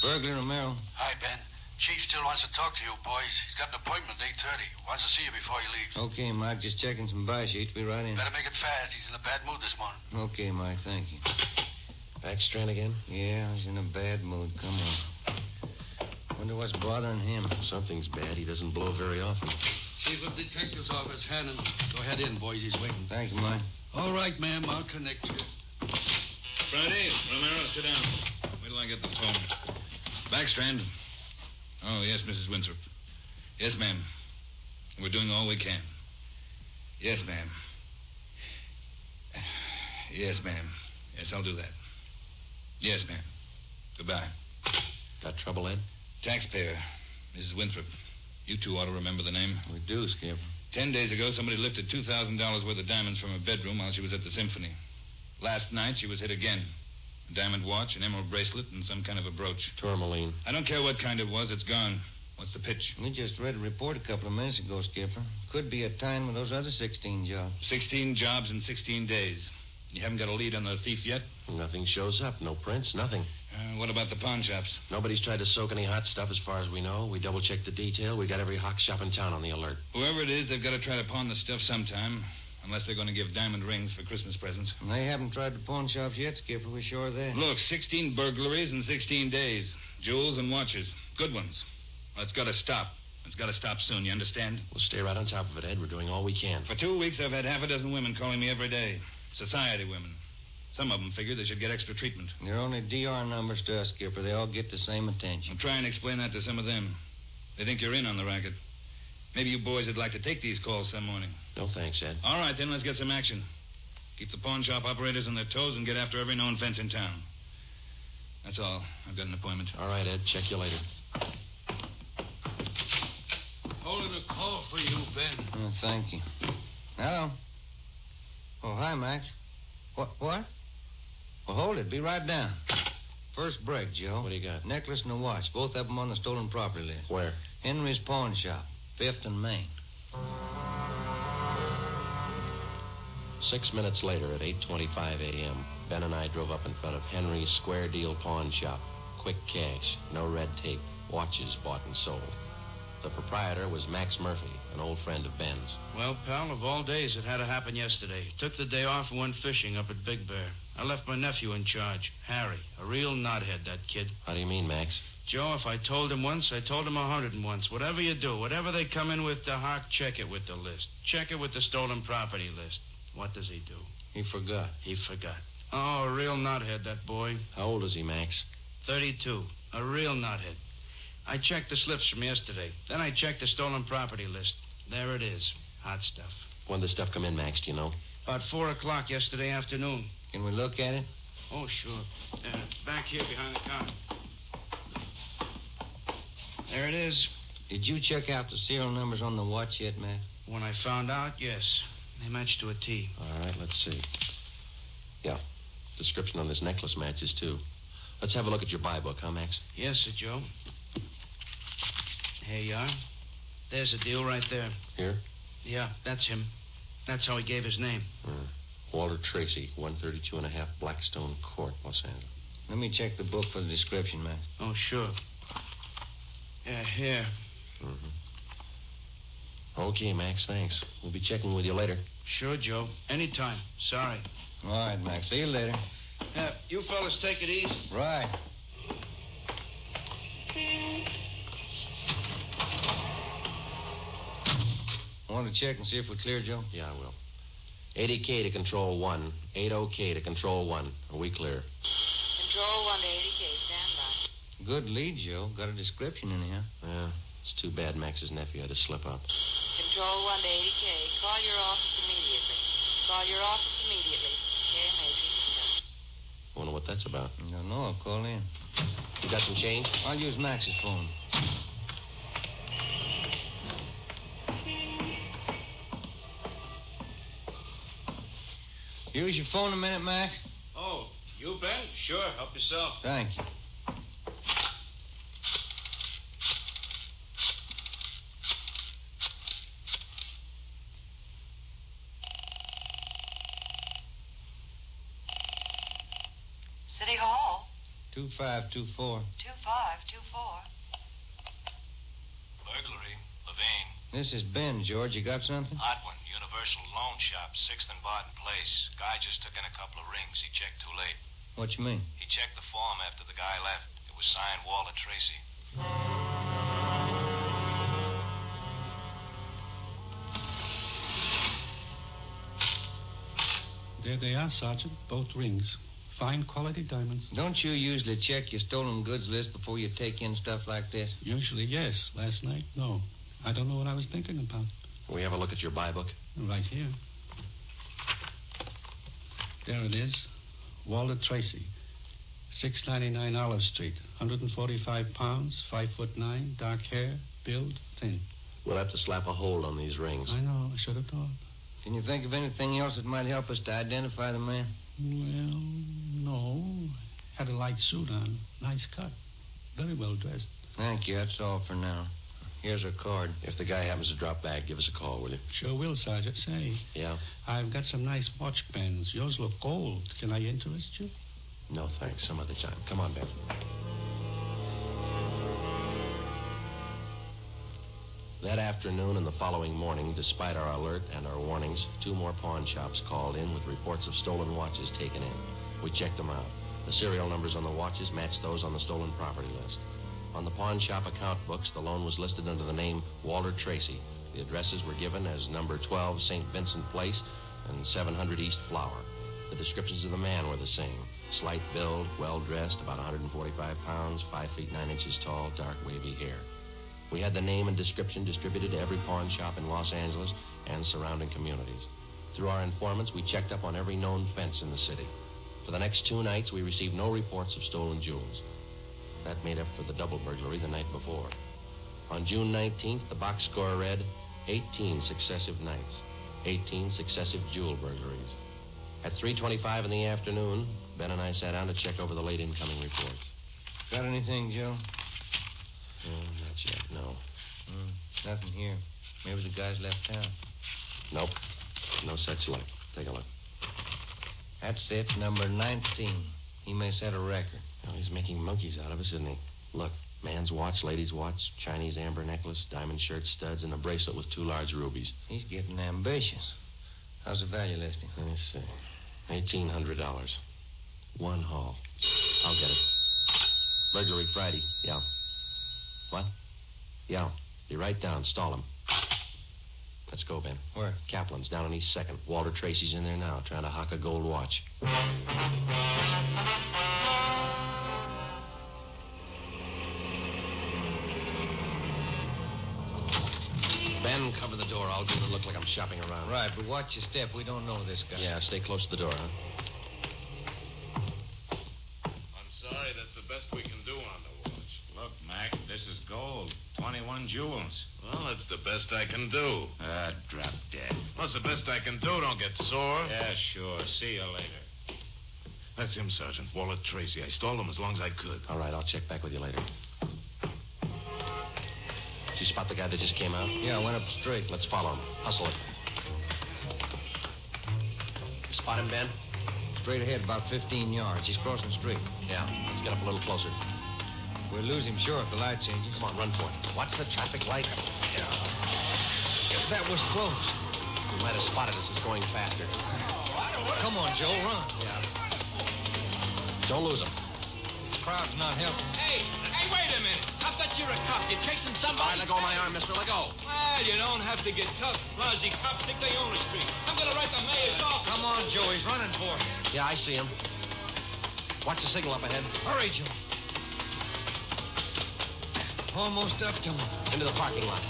Burglar Romero. Hi, Ben. Chief still wants to talk to you, boys. He's got an appointment at 8:30. Wants to see you before he leaves. Okay, Mike. Just checking some buy sheets. Be right in. Better make it fast. He's in a bad mood this morning. Okay, Mike. Thank you. Backstrand again? Yeah, he's in a bad mood. Come on. Wonder what's bothering him. Something's bad. He doesn't blow very often. Chief of Detective's Office, Hannon. Go ahead in, boys. He's waiting. Thank you, Mike. All right, ma'am. I'll connect you. Friday, Romero, sit down. Wait till I get the phone. Backstrand. Oh, yes, Mrs. Winthrop. Yes, ma'am. We're doing all we can. Yes, ma'am. Yes, ma'am. Yes, I'll do that. Yes, ma'am. Goodbye. Got trouble, Ed? Taxpayer, Mrs. Winthrop. You two ought to remember the name. We do, Skipper. 10 days ago, somebody lifted $2,000 worth of diamonds from her bedroom while she was at the symphony. Last night, she was hit again. A diamond watch, an emerald bracelet, and some kind of a brooch. Tourmaline. I don't care what kind it was. It's gone. What's the pitch? We just read a report a couple of minutes ago, Skipper. Could be a tie-in with those other 16 jobs. 16 jobs in 16 days. You haven't got a lead on the thief yet? Nothing shows up. No prints, nothing. What about the pawn shops? Nobody's tried to soak any hot stuff as far as we know. We double-checked the detail. We got every hock shop in town on the alert. Whoever it is, they've got to try to pawn the stuff sometime. Unless they're going to give diamond rings for Christmas presents. And they haven't tried the pawn shops yet, Skipper. We're sure of that. Look, 16 burglaries in 16 days. Jewels and watches. Good ones. Well, it's got to stop. It's got to stop soon, you understand? We'll stay right on top of it, Ed. We're doing all we can. For 2 weeks, I've had half a dozen women calling me every day. Society women. Some of them figure they should get extra treatment. They're only DR numbers to us, Skipper. They all get the same attention. I'll try and explain that to some of them. They think you're in on the racket. Maybe you boys would like to take these calls some morning. No thanks, Ed. All right, then, let's get some action. Keep the pawn shop operators on their toes and get after every known fence in town. That's all. I've got an appointment. All right, Ed. Check you later. Holding a call for you, Ben. Oh, thank you. Hello. Oh, hi, Max. What? Well, hold it. Be right down. First break, Joe. What do you got? Necklace and a watch. Both of them on the stolen property list. Where? Henry's pawn shop. 5th and Main. 6 minutes later, at 8:25 a.m., Ben and I drove up in front of Henry's Square Deal Pawn Shop. Quick cash, no red tape, watches bought and sold. The proprietor was Max Murphy, an old friend of Ben's. Well, pal, of all days, it had to happen yesterday. Took the day off and went fishing up at Big Bear. I left my nephew in charge, Harry. A real knothead, that kid. How do you mean, Max? Joe, if I told him once, I told him 101. Whatever you do, whatever they come in with to Hawk, check it with the list. Check it with the stolen property list. What does he do? He forgot. He forgot. Oh, a real knothead, that boy. How old is he, Max? 32. A real knothead. I checked the slips from yesterday. Then I checked the stolen property list. There it is. Hot stuff. When did the stuff come in, Max, do you know? About 4 o'clock yesterday afternoon. Can we look at it? Oh, sure. Back here behind the counter. There it is. Did you check out the serial numbers on the watch yet, Max? When I found out, yes. They matched to a T. All right, let's see. Yeah. Description on this necklace matches, too. Let's have a look at your buy book, huh, Max? Yes, sir, Joe. Here you are. There's the deal right there. Here? Yeah, that's him. That's how he gave his name. Walter Tracy, 132.5 Blackstone Court, Los Angeles. Let me check the book for the description, Max. Oh, sure. Yeah, here. Okay, Max, thanks. We'll be checking with you later. Sure, Joe. Anytime. Sorry. All right, Max. See you later. You fellas take it easy. Right. Want to check and see if we're clear, Joe? Yeah, I will. 80K to Control 1. 80K to Control 1. Are we clear? Control 1 to 80K. Stand by. Good lead, Joe. Got a description in here. Yeah, it's too bad Max's nephew had to slip up. Control 1 to 80K. Call your office immediately. Call your office immediately. KMA 367. Wonder what that's about. I don't know. I'll call in. You got some change? I'll use Max's phone. Use your phone a minute, Max. Oh, you, Ben? Sure. Help yourself. Thank you. City Hall. 2524. 2524. Burglary. Levine. This is Ben, George. You got something? Hot one. Universal Loan Shop, 6th and Barton Place. Guy just took in a couple of rings. He checked too late. What you mean? He checked the form after the guy left. It was signed Walter Tracy. There they are, Sergeant. Both rings. Fine quality diamonds. Don't you usually check your stolen goods list before you take in stuff like this? Usually, yes. Last night, no. I don't know what I was thinking about. Can we have a look at your buy book? Right here. There it is. Walter Tracy. 699 Olive Street. 145 pounds, 5'9", dark hair, build, thin. We'll have to slap a hold on these rings. I know. I should have thought. Can you think of anything else that might help us to identify the man? Well, no. Had a light suit on. Nice cut. Very well dressed. Thank you. That's all for now. Here's our card. If the guy happens to drop back, give us a call, will you? Sure will, Sergeant. Say, Yeah? I've got some nice watch bands. Yours look gold. Can I interest you? No, thanks. Some other time. Come on, Ben. That afternoon and the following morning, despite our alert and our warnings, 2 more pawn shops called in with reports of stolen watches taken in. We checked them out. The serial numbers on the watches matched those on the stolen property list. On the pawn shop account books, the loan was listed under the name Walter Tracy. The addresses were given as number 12 St. Vincent Place and 700 East Flower. The descriptions of the man were the same. Slight build, well-dressed, about 145 pounds, 5 feet 9 inches tall, dark wavy hair. We had the name and description distributed to every pawn shop in Los Angeles and surrounding communities. Through our informants, we checked up on every known fence in the city. For the next 2 nights, we received no reports of stolen jewels. That made up for the double burglary the night before. On June 19th, the box score read 18 successive nights, 18 successive jewel burglaries. At 3:25 in the afternoon, Ben and I sat down to check over the late incoming reports. Got anything, Joe? Not yet, no. Nothing here. Maybe the guys left town. Nope. No such luck. Take a look. That's it, number 19. He may set a record. Well, he's making monkeys out of us, isn't he? Look, man's watch, lady's watch, Chinese amber necklace, diamond shirt studs, and a bracelet with 2 large rubies. He's getting ambitious. How's the value listing? Let me see. $1,800. 1 haul. I'll get it. Burglary Friday. Yeah. What? Yeah. Be right down. Stall him. Let's go, Ben. Where? Kaplan's down on East 2nd. Walter Tracy's in there now, trying to hock a gold watch. Ben, cover the door. I'll do it look like I'm shopping around. Right, but watch your step. We don't know this guy. Yeah, stay close to the door, huh? I'm sorry, that's the best we can do on the watch. Look, Mac, this is gold. 21 jewels. Well, that's the best I can do. Drop dead. Well, it's the best I can do. Don't get sore. Yeah, sure. See you later. That's him, Sergeant. Walter Tracy. I stalled him as long as I could. All right, I'll check back with you later. Did you spot the guy that just came out? Yeah, I went up straight. Let's follow him. Hustle it. Spot him, Ben? Straight ahead, about 15 yards. He's crossing the street. Yeah, let's get up a little closer. We'll lose him sure if the light changes. Come on, run for it. Watch the traffic light. That was close. He might have spotted us. It's going faster. Come on, Joe, run. Yeah. Don't lose him. This crowd's not helping. Hey, wait a minute. I bet you're a cop. You're chasing somebody. All right, let go of my arm, mister. Let go. Well, you don't have to get tough. Lousy cops think they own the street. I'm going to write the mayor's office. Come on, Joe. He's running for it. Yeah, I see him. Watch the signal up ahead. Hurry, Joe. Almost up to him. Into the parking lot.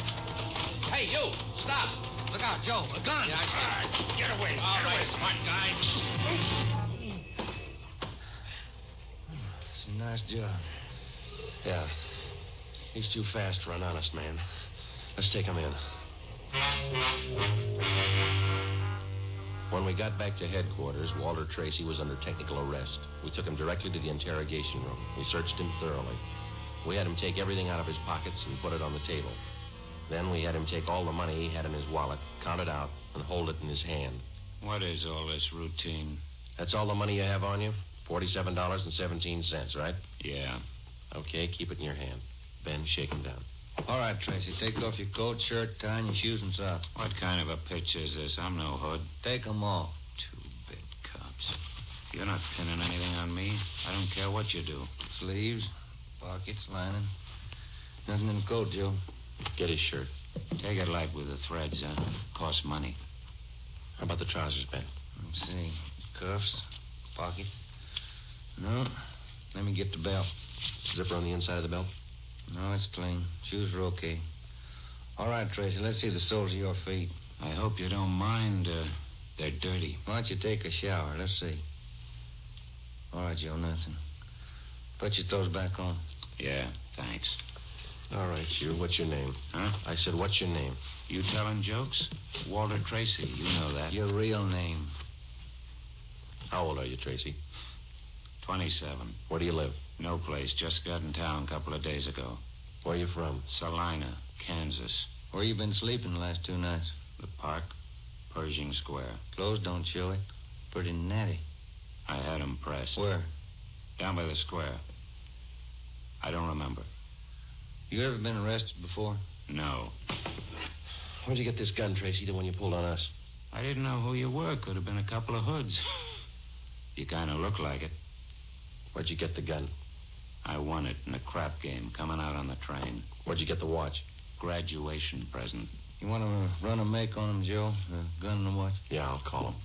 Hey, you! Stop! Look out, Joe. A gun. Yeah, I see him. Get away. All right, smart guy. It's a nice job. Yeah. He's too fast for an honest man. Let's take him in. When we got back to headquarters, Walter Tracy was under technical arrest. We took him directly to the interrogation room. We searched him thoroughly. We had him take everything out of his pockets and put it on the table. Then we had him take all the money he had in his wallet, count it out, and hold it in his hand. What is all this routine? That's all the money you have on you? $47.17, right? Yeah. Okay, keep it in your hand. Ben, shake him down. All right, Tracy. Take off your coat, shirt, tie, and your shoes and socks. What kind of a pitch is this? I'm no hood. Take them off. Two-bit cops. You're not pinning anything on me. I don't care what you do. Sleeves, pockets, lining. Nothing in the coat, Joe. Get his shirt. Take it light with the threads, huh? Costs money. How about the trousers, Ben? Let's see. Cuffs, pockets. No. Let me get the belt. Zipper on the inside of the belt? No, it's clean. Shoes are okay. All right, Tracy, let's see the soles of your feet. I hope you don't mind. They're dirty. Why don't you take a shower? Let's see. All right, Joe, nothing. Put your clothes back on. Yeah, thanks. All right, you. What's your name? Huh? I said, what's your name? You telling jokes? Walter Tracy. You know that. Your real name. How old are you, Tracy? 27. Where do you live? No place. Just got in town a couple of days ago. Where are you from? Salina, Kansas. Where you been sleeping the last 2 nights? The park, Pershing Square. Clothes don't show it. Pretty natty. I had 'em pressed. Where? Down by the square. I don't remember. You ever been arrested before? No. Where'd you get this gun, Tracy, the one you pulled on us? I didn't know who you were. Could have been a couple of hoods. You kind of look like it. Where'd you get the gun? I won it in a crap game coming out on the train. Where'd you get the watch? Graduation present. You want to run a make on him, Joe? The gun and the watch? Yeah, I'll call him.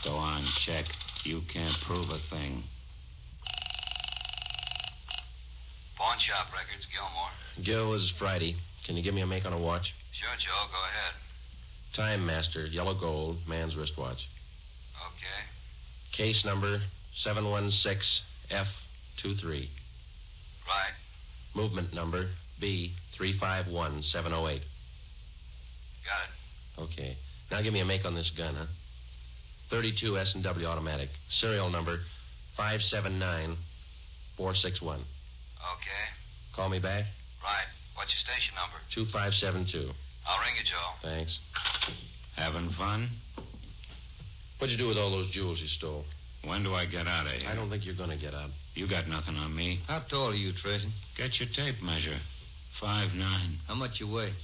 Go on, check. You can't prove a thing. Pawn shop records, Gilmore. Gil, is Friday. Can you give me a make on a watch? Sure, Joe. Go ahead. Time Master, yellow gold, man's wristwatch. Okay. Case number 716F23. Right. Movement number B351708. Got it. Okay. Now give me a make on this gun, huh? 32 S&W automatic. Serial number 579461. Okay. Call me back? Right. What's your station number? 2572. I'll ring you, Joe. Thanks. Having fun? What'd you do with all those jewels you stole? When do I get out of here? I don't think you're going to get out. You got nothing on me. How tall are you, Tracy? Get your tape measure. 5'9". How much you weigh?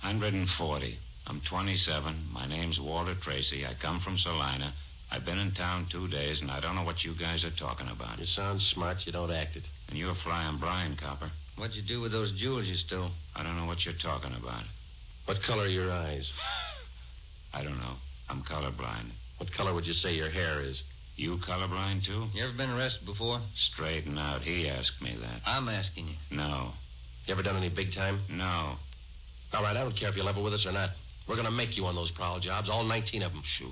140. I'm 27. My name's Walter Tracy. I come from Salina. I've been in town 2 days, and I don't know what you guys are talking about. You sound smart. You don't act it. And you're flying Brian, copper. What'd you do with those jewels you stole? I don't know what you're talking about. What color are your eyes? I don't know. I'm colorblind. What color would you say your hair is? You colorblind, too? You ever been arrested before? Straighten out. He asked me that. I'm asking you. No. You ever done any big time? No. All right, I don't care if you level with us or not. We're going to make you on those prowl jobs, all 19 of them. Sure.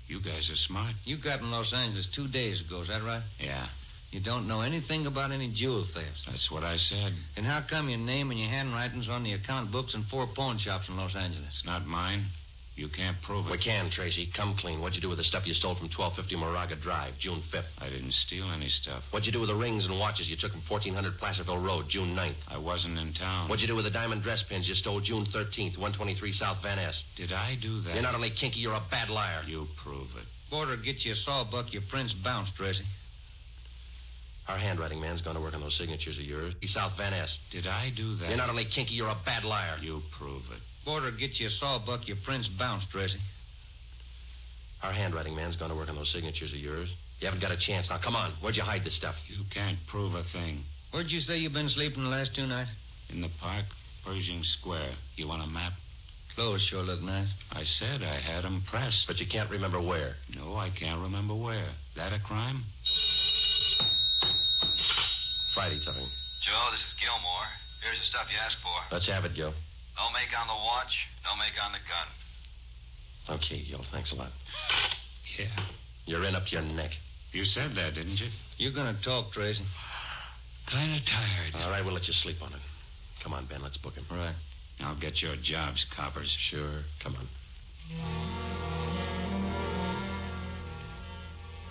You guys are smart. You got in Los Angeles 2 days ago, is that right? Yeah. You don't know anything about any jewel thefts. That's what I said. Then how come your name and your handwriting's on the account books in 4 pawn shops in Los Angeles? It's not mine. You can't prove it. We can, Tracy. Come clean. What'd you do with the stuff you stole from 1250 Moraga Drive, June 5th? I didn't steal any stuff. What'd you do with the rings and watches you took from 1400 Placerville Road, June 9th? I wasn't in town. What'd you do with the diamond dress pins you stole June 13th, 123 South Van Ness? Did I do that? You're not only kinky, you're a bad liar. You prove it. Border get you a sawbuck, your prints bounced, Tracy. Our handwriting man's gone to work on those signatures of yours. South Van Ness. Did I do that? You're not only kinky, you're a bad liar. You prove it. Border get you a sawbuck, your prints bounced, Tracy. Our handwriting man's gone to work on those signatures of yours. You haven't got a chance. Now, come on. Where'd you hide this stuff? You can't prove a thing. Where'd you say you've been sleeping the last 2 nights? In the park, Pershing Square. You want a map? Clothes sure look nice. I said I had them pressed. But you can't remember where. No, I can't remember where. That a crime? Friday, something. Joe, this is Gilmore. Here's the stuff you asked for. Let's have it, Gil. No make on the watch, no make on the gun. Okay, Gil. Thanks a lot. Yeah. You're in up your neck. You said that, didn't you? You're gonna talk, Tracy. Kind of tired. All right, we'll let you sleep on it. Come on, Ben. Let's book him. Right. I'll get your jobs, coppers. Sure. Come on.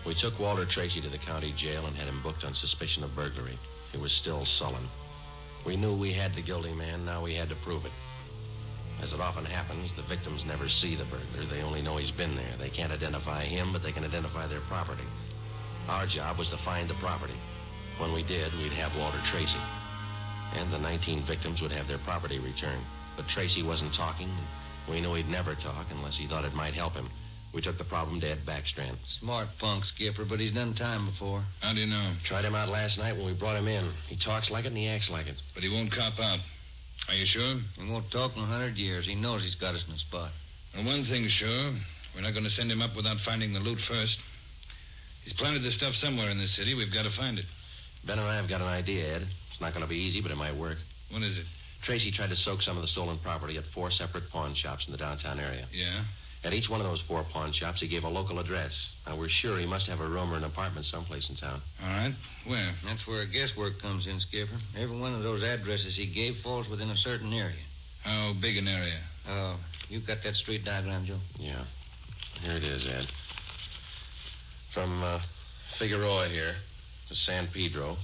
We took Walter Tracy to the county jail and had him booked on suspicion of burglary. He was still sullen. We knew we had the guilty man. Now we had to prove it. As it often happens, the victims never see the burglar. They only know he's been there. They can't identify him, but they can identify their property. Our job was to find the property. When we did, we'd have Walter Tracy. And the 19 victims would have their property returned. But Tracy wasn't talking, and we knew he'd never talk unless he thought it might help him. We took the problem to Ed Backstrand. Smart punk, Skipper, but he's done time before. How do you know? Tried him out last night when we brought him in. He talks like it and he acts like it. But he won't cop out. Are you sure? He won't talk in 100 years. He knows he's got us in the spot. Well, one thing's sure. We're not going to send him up without finding the loot first. He's planted the stuff somewhere in this city. We've got to find it. Ben and I have got an idea, Ed. It's not going to be easy, but it might work. What is it? Tracy tried to soak some of the stolen property at 4 separate pawn shops in the downtown area. Yeah? At each one of those 4 pawn shops, he gave a local address. Now, we're sure he must have a room or an apartment someplace in town. All right. Where? That's where guesswork comes in, Skipper. Every one of those addresses he gave falls within a certain area. How big an area? Oh, you got that street diagram, Joe? Yeah. Here it is, Ed. From Figueroa here to San Pedro,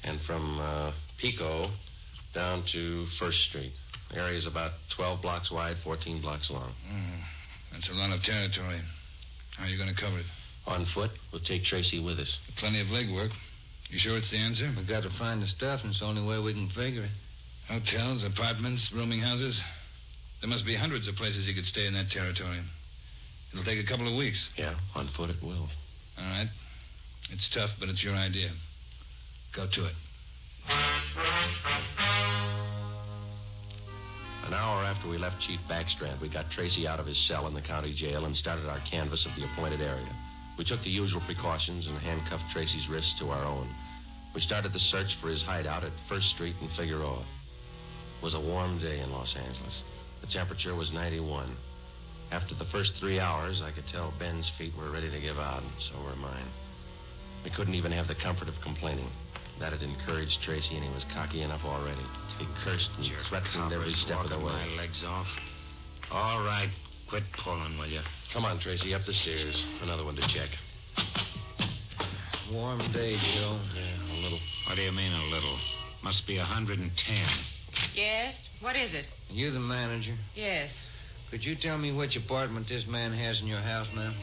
and from Pico down to First Street. The area's about 12 blocks wide, 14 blocks long. That's a lot of territory. How are you going to cover it? On foot. We'll take Tracy with us. Plenty of legwork. You sure it's the answer? We got to find the stuff, and it's the only way we can figure it. Hotels, apartments, rooming houses. There must be hundreds of places he could stay in that territory. It'll take a couple of weeks. Yeah, on foot it will. All right. It's tough, but it's your idea. Go to it. An hour after we left Chief Backstrand, we got Tracy out of his cell in the county jail and started our canvass of the appointed area. We took the usual precautions and handcuffed Tracy's wrists to our own. We started the search for his hideout at First Street in Figueroa. It was a warm day in Los Angeles. The temperature was 91. After the first 3 hours, I could tell Ben's feet were ready to give out, and so were mine. We couldn't even have the comfort of complaining. That had encouraged Tracy, and he was cocky enough already. He cursed and threatened every step of the way. My legs off. All right. Quit pulling, will you? Come on, Tracy, up the stairs. Another one to check. Warm day, Joe. Yeah, a little. What do you mean, a little? Must be 110. Yes? What is it? You the manager? Yes. Could you tell me which apartment this man has in your house, ma'am?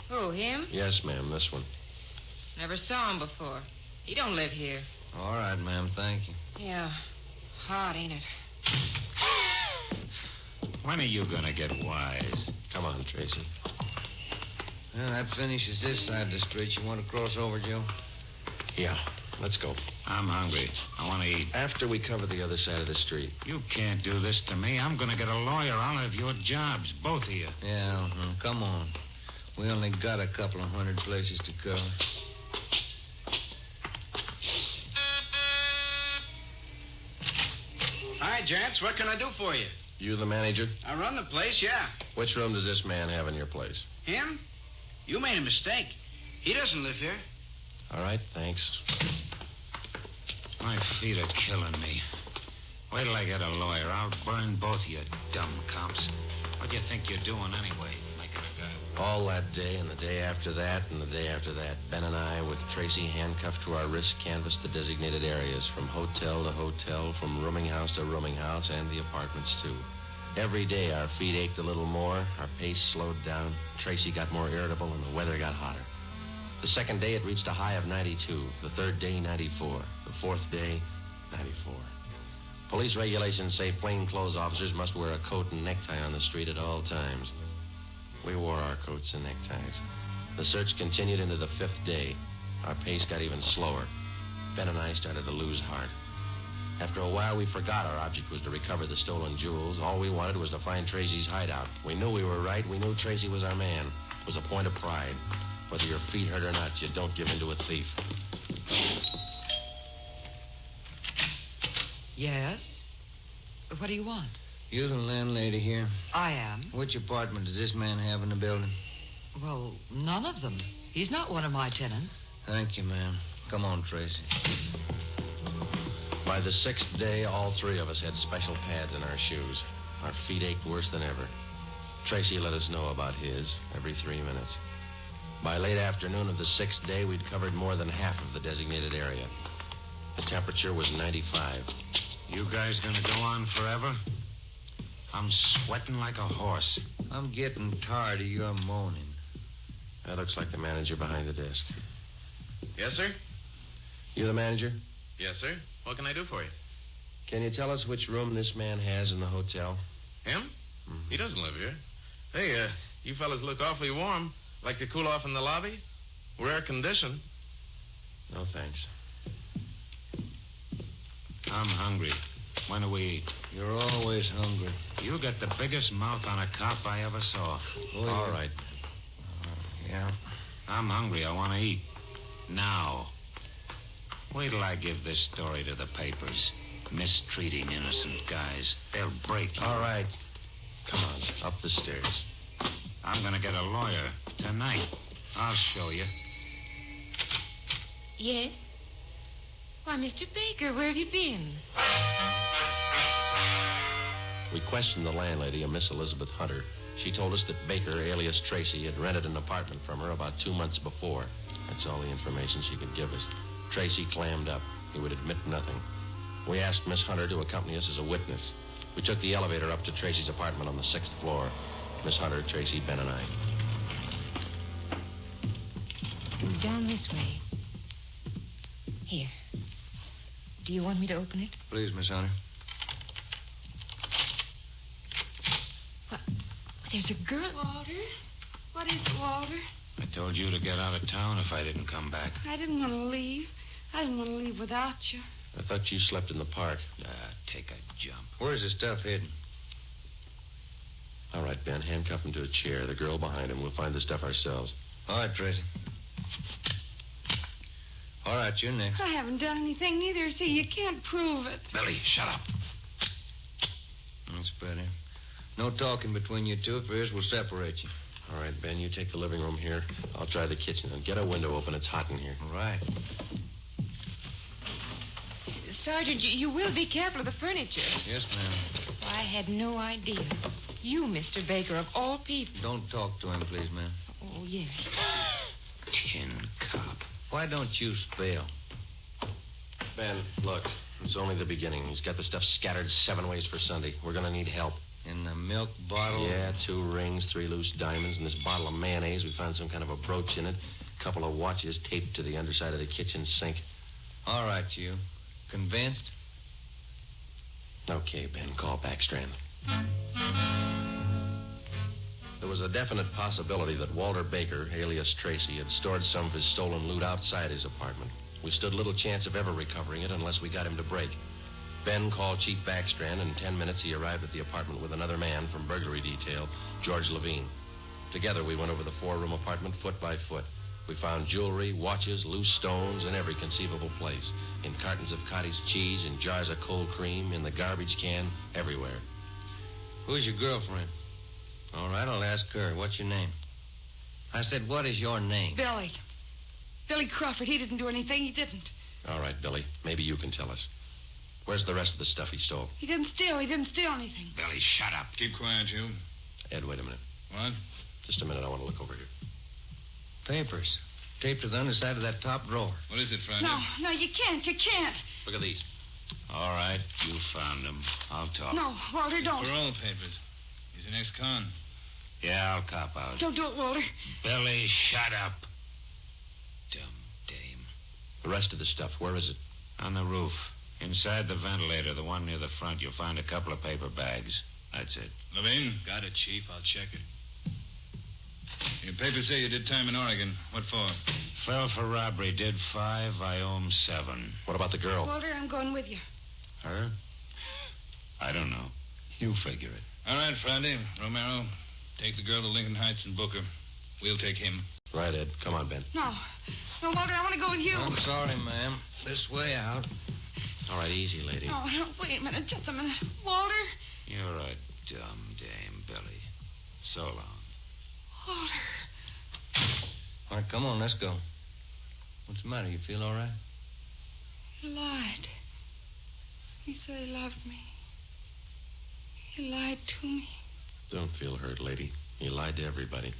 Who, him? Yes, ma'am, this one. Never saw him before. He don't live here. All right, ma'am, thank you. Yeah. Hot, ain't it? When are you going to get wise? Come on, Tracy. Well, that finishes this side of the street. You want to cross over, Joe? Yeah, let's go. I'm hungry. I want to eat. After we cover the other side of the street. You can't do this to me. I'm going to get a lawyer out of your jobs, both of you. Yeah, come on. We only got a couple of hundred places to cover. Hi, gents. What can I do for you? You the manager? I run the place, yeah. Which room does this man have in your place? Him? You made a mistake. He doesn't live here. All right, thanks. My feet are killing me. Wait till I get a lawyer. I'll burn both of you dumb cops. What do you think you're doing anyway? Making a guy... All that day and the day after that and the day after that, Ben and I, with Tracy handcuffed to our wrists, canvassed the designated areas from hotel to hotel, from rooming house to rooming house, and the apartments, too. Every day our feet ached a little more, our pace slowed down, Tracy got more irritable, and the weather got hotter. The second day it reached a high of 92, the third day 94, the fourth day 94. Police regulations say plainclothes officers must wear a coat and necktie on the street at all times. We wore our coats and neckties. The search continued into the fifth day. Our pace got even slower. Ben and I started to lose heart. After a while, we forgot our object was to recover the stolen jewels. All we wanted was to find Tracy's hideout. We knew we were right. We knew Tracy was our man. It was a point of pride. Whether your feet hurt or not, you don't give in to a thief. Yes? What do you want? You the landlady here? I am. Which apartment does this man have in the building? Well, none of them. He's not one of my tenants. Thank you, ma'am. Come on, Tracy. By the sixth day, all three of us had special pads in our shoes. Our feet ached worse than ever. Tracy let us know about his every 3 minutes. By late afternoon of the sixth day, we'd covered more than half of the designated area. The temperature was 95. You guys gonna go on forever? I'm sweating like a horse. I'm getting tired of your moaning. That looks like the manager behind the desk. Yes, sir? You the manager? Yes, sir. What can I do for you? Can you tell us which room this man has in the hotel? Him? Mm-hmm. He doesn't live here. Hey, you fellas look awfully warm. Like to cool off in the lobby? We're air-conditioned. No, thanks. I'm hungry. When do we eat? You're always hungry. You got the biggest mouth on a cop I ever saw. Oh, all right. Yeah. I'm hungry. I want to eat. Now. Wait till I give this story to the papers. Mistreating innocent guys. They'll break you. All right. Come on, up the stairs. I'm going to get a lawyer tonight. I'll show you. Yes? Why, Mr. Baker, where have you been? We questioned the landlady, a Miss Elizabeth Hunter. She told us that Baker, alias Tracy, had rented an apartment from her about 2 months before. That's all the information she could give us. Tracy clammed up. He would admit nothing. We asked Miss Hunter to accompany us as a witness. We took the elevator up to Tracy's apartment on the 6th floor. Miss Hunter, Tracy, Ben, and I. Down this way. Here. Do you want me to open it? Please, Miss Hunter. There's a girl. Walter? What is it, Walter? I told you to get out of town if I didn't come back. I didn't want to leave. I didn't want to leave without you. I thought you slept in the park. Take a jump. Where's the stuff hidden? All right, Ben, handcuff him to a chair. The girl behind him. We'll find the stuff ourselves. All right, Tracy. All right, you're next. I haven't done anything neither. See, you can't prove it. Billy, shut up. That's better. No talking between you two. If there is, we'll separate you. All right, Ben, you take the living room here. I'll try the kitchen. And get a window open. It's hot in here. All right. Sergeant, you will be careful of the furniture. Yes, ma'am. I had no idea. You, Mr. Baker, of all people. Don't talk to him, please, ma'am. Oh, yes. Tin cop. Why don't you spell? Ben, look. It's only the beginning. He's got the stuff scattered 7 ways for Sunday. We're going to need help. In the milk bottle? Yeah, 2 rings, 3 loose diamonds, and this bottle of mayonnaise. We found some kind of a brooch in it. A couple of watches taped to the underside of the kitchen sink. All right, you. Convinced? Okay, Ben. Call Backstrand. There was a definite possibility that Walter Baker, alias Tracy, had stored some of his stolen loot outside his apartment. We stood little chance of ever recovering it unless we got him to break. Ben called Chief Backstrand, and in 10 minutes he arrived at the apartment with another man from burglary detail, George Levine. Together we went over the 4-room apartment foot by foot. We found jewelry, watches, loose stones in every conceivable place. In cartons of cottage cheese, in jars of cold cream, in the garbage can, everywhere. Who's your girlfriend? All right, I'll ask her. What's your name? I said, what is your name? Billy. Billy Crawford. He didn't do anything. He didn't. All right, Billy. Maybe you can tell us. Where's the rest of the stuff he stole? He didn't steal. He didn't steal anything. Billy, shut up. Keep quiet, you. Ed, wait a minute. What? Just a minute. I want to look over here. Papers. Taped to the underside of that top drawer. What is it, Friday? No, you can't. You can't. Look at these. All right, you found them. I'll talk. No, Walter, don't. Parole papers. He's an ex-con. Yeah, I'll cop out. Don't do it, Walter. Billy, shut up. Dumb dame. The rest of the stuff, where is it? On the roof. Inside the ventilator, the one near the front, you'll find a couple of paper bags. That's it. Levine? Got it, Chief. I'll check it. Your papers say you did time in Oregon. What for? Fell for robbery. Did 5. I owe him 7. What about the girl? Walter, I'm going with you. Her? I don't know. You figure it. All right, Friday. Romero, take the girl to Lincoln Heights and book her. We'll take him. Right, Ed. Come on, Ben. No, Walter, I want to go with you. I'm sorry, ma'am. This way out. All right, easy, lady. No, wait a minute. Just a minute. Walter? You're a dumb dame, Billy. So long. Walter. All right, come on, let's go. What's the matter? You feel all right? He lied. He said he loved me. He lied to me. Don't feel hurt, lady. He lied to everybody.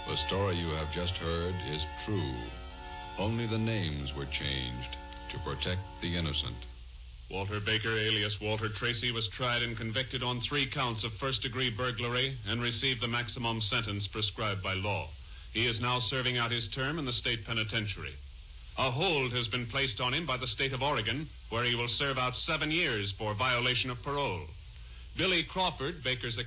The story you have just heard is true. Only the names were changed to protect the innocent. Walter Baker, alias Walter Tracy, was tried and convicted on 3 counts of first-degree burglary and received the maximum sentence prescribed by law. He is now serving out his term in the state penitentiary. A hold has been placed on him by the state of Oregon, where he will serve out 7 years for violation of parole. Billy Crawford, Baker's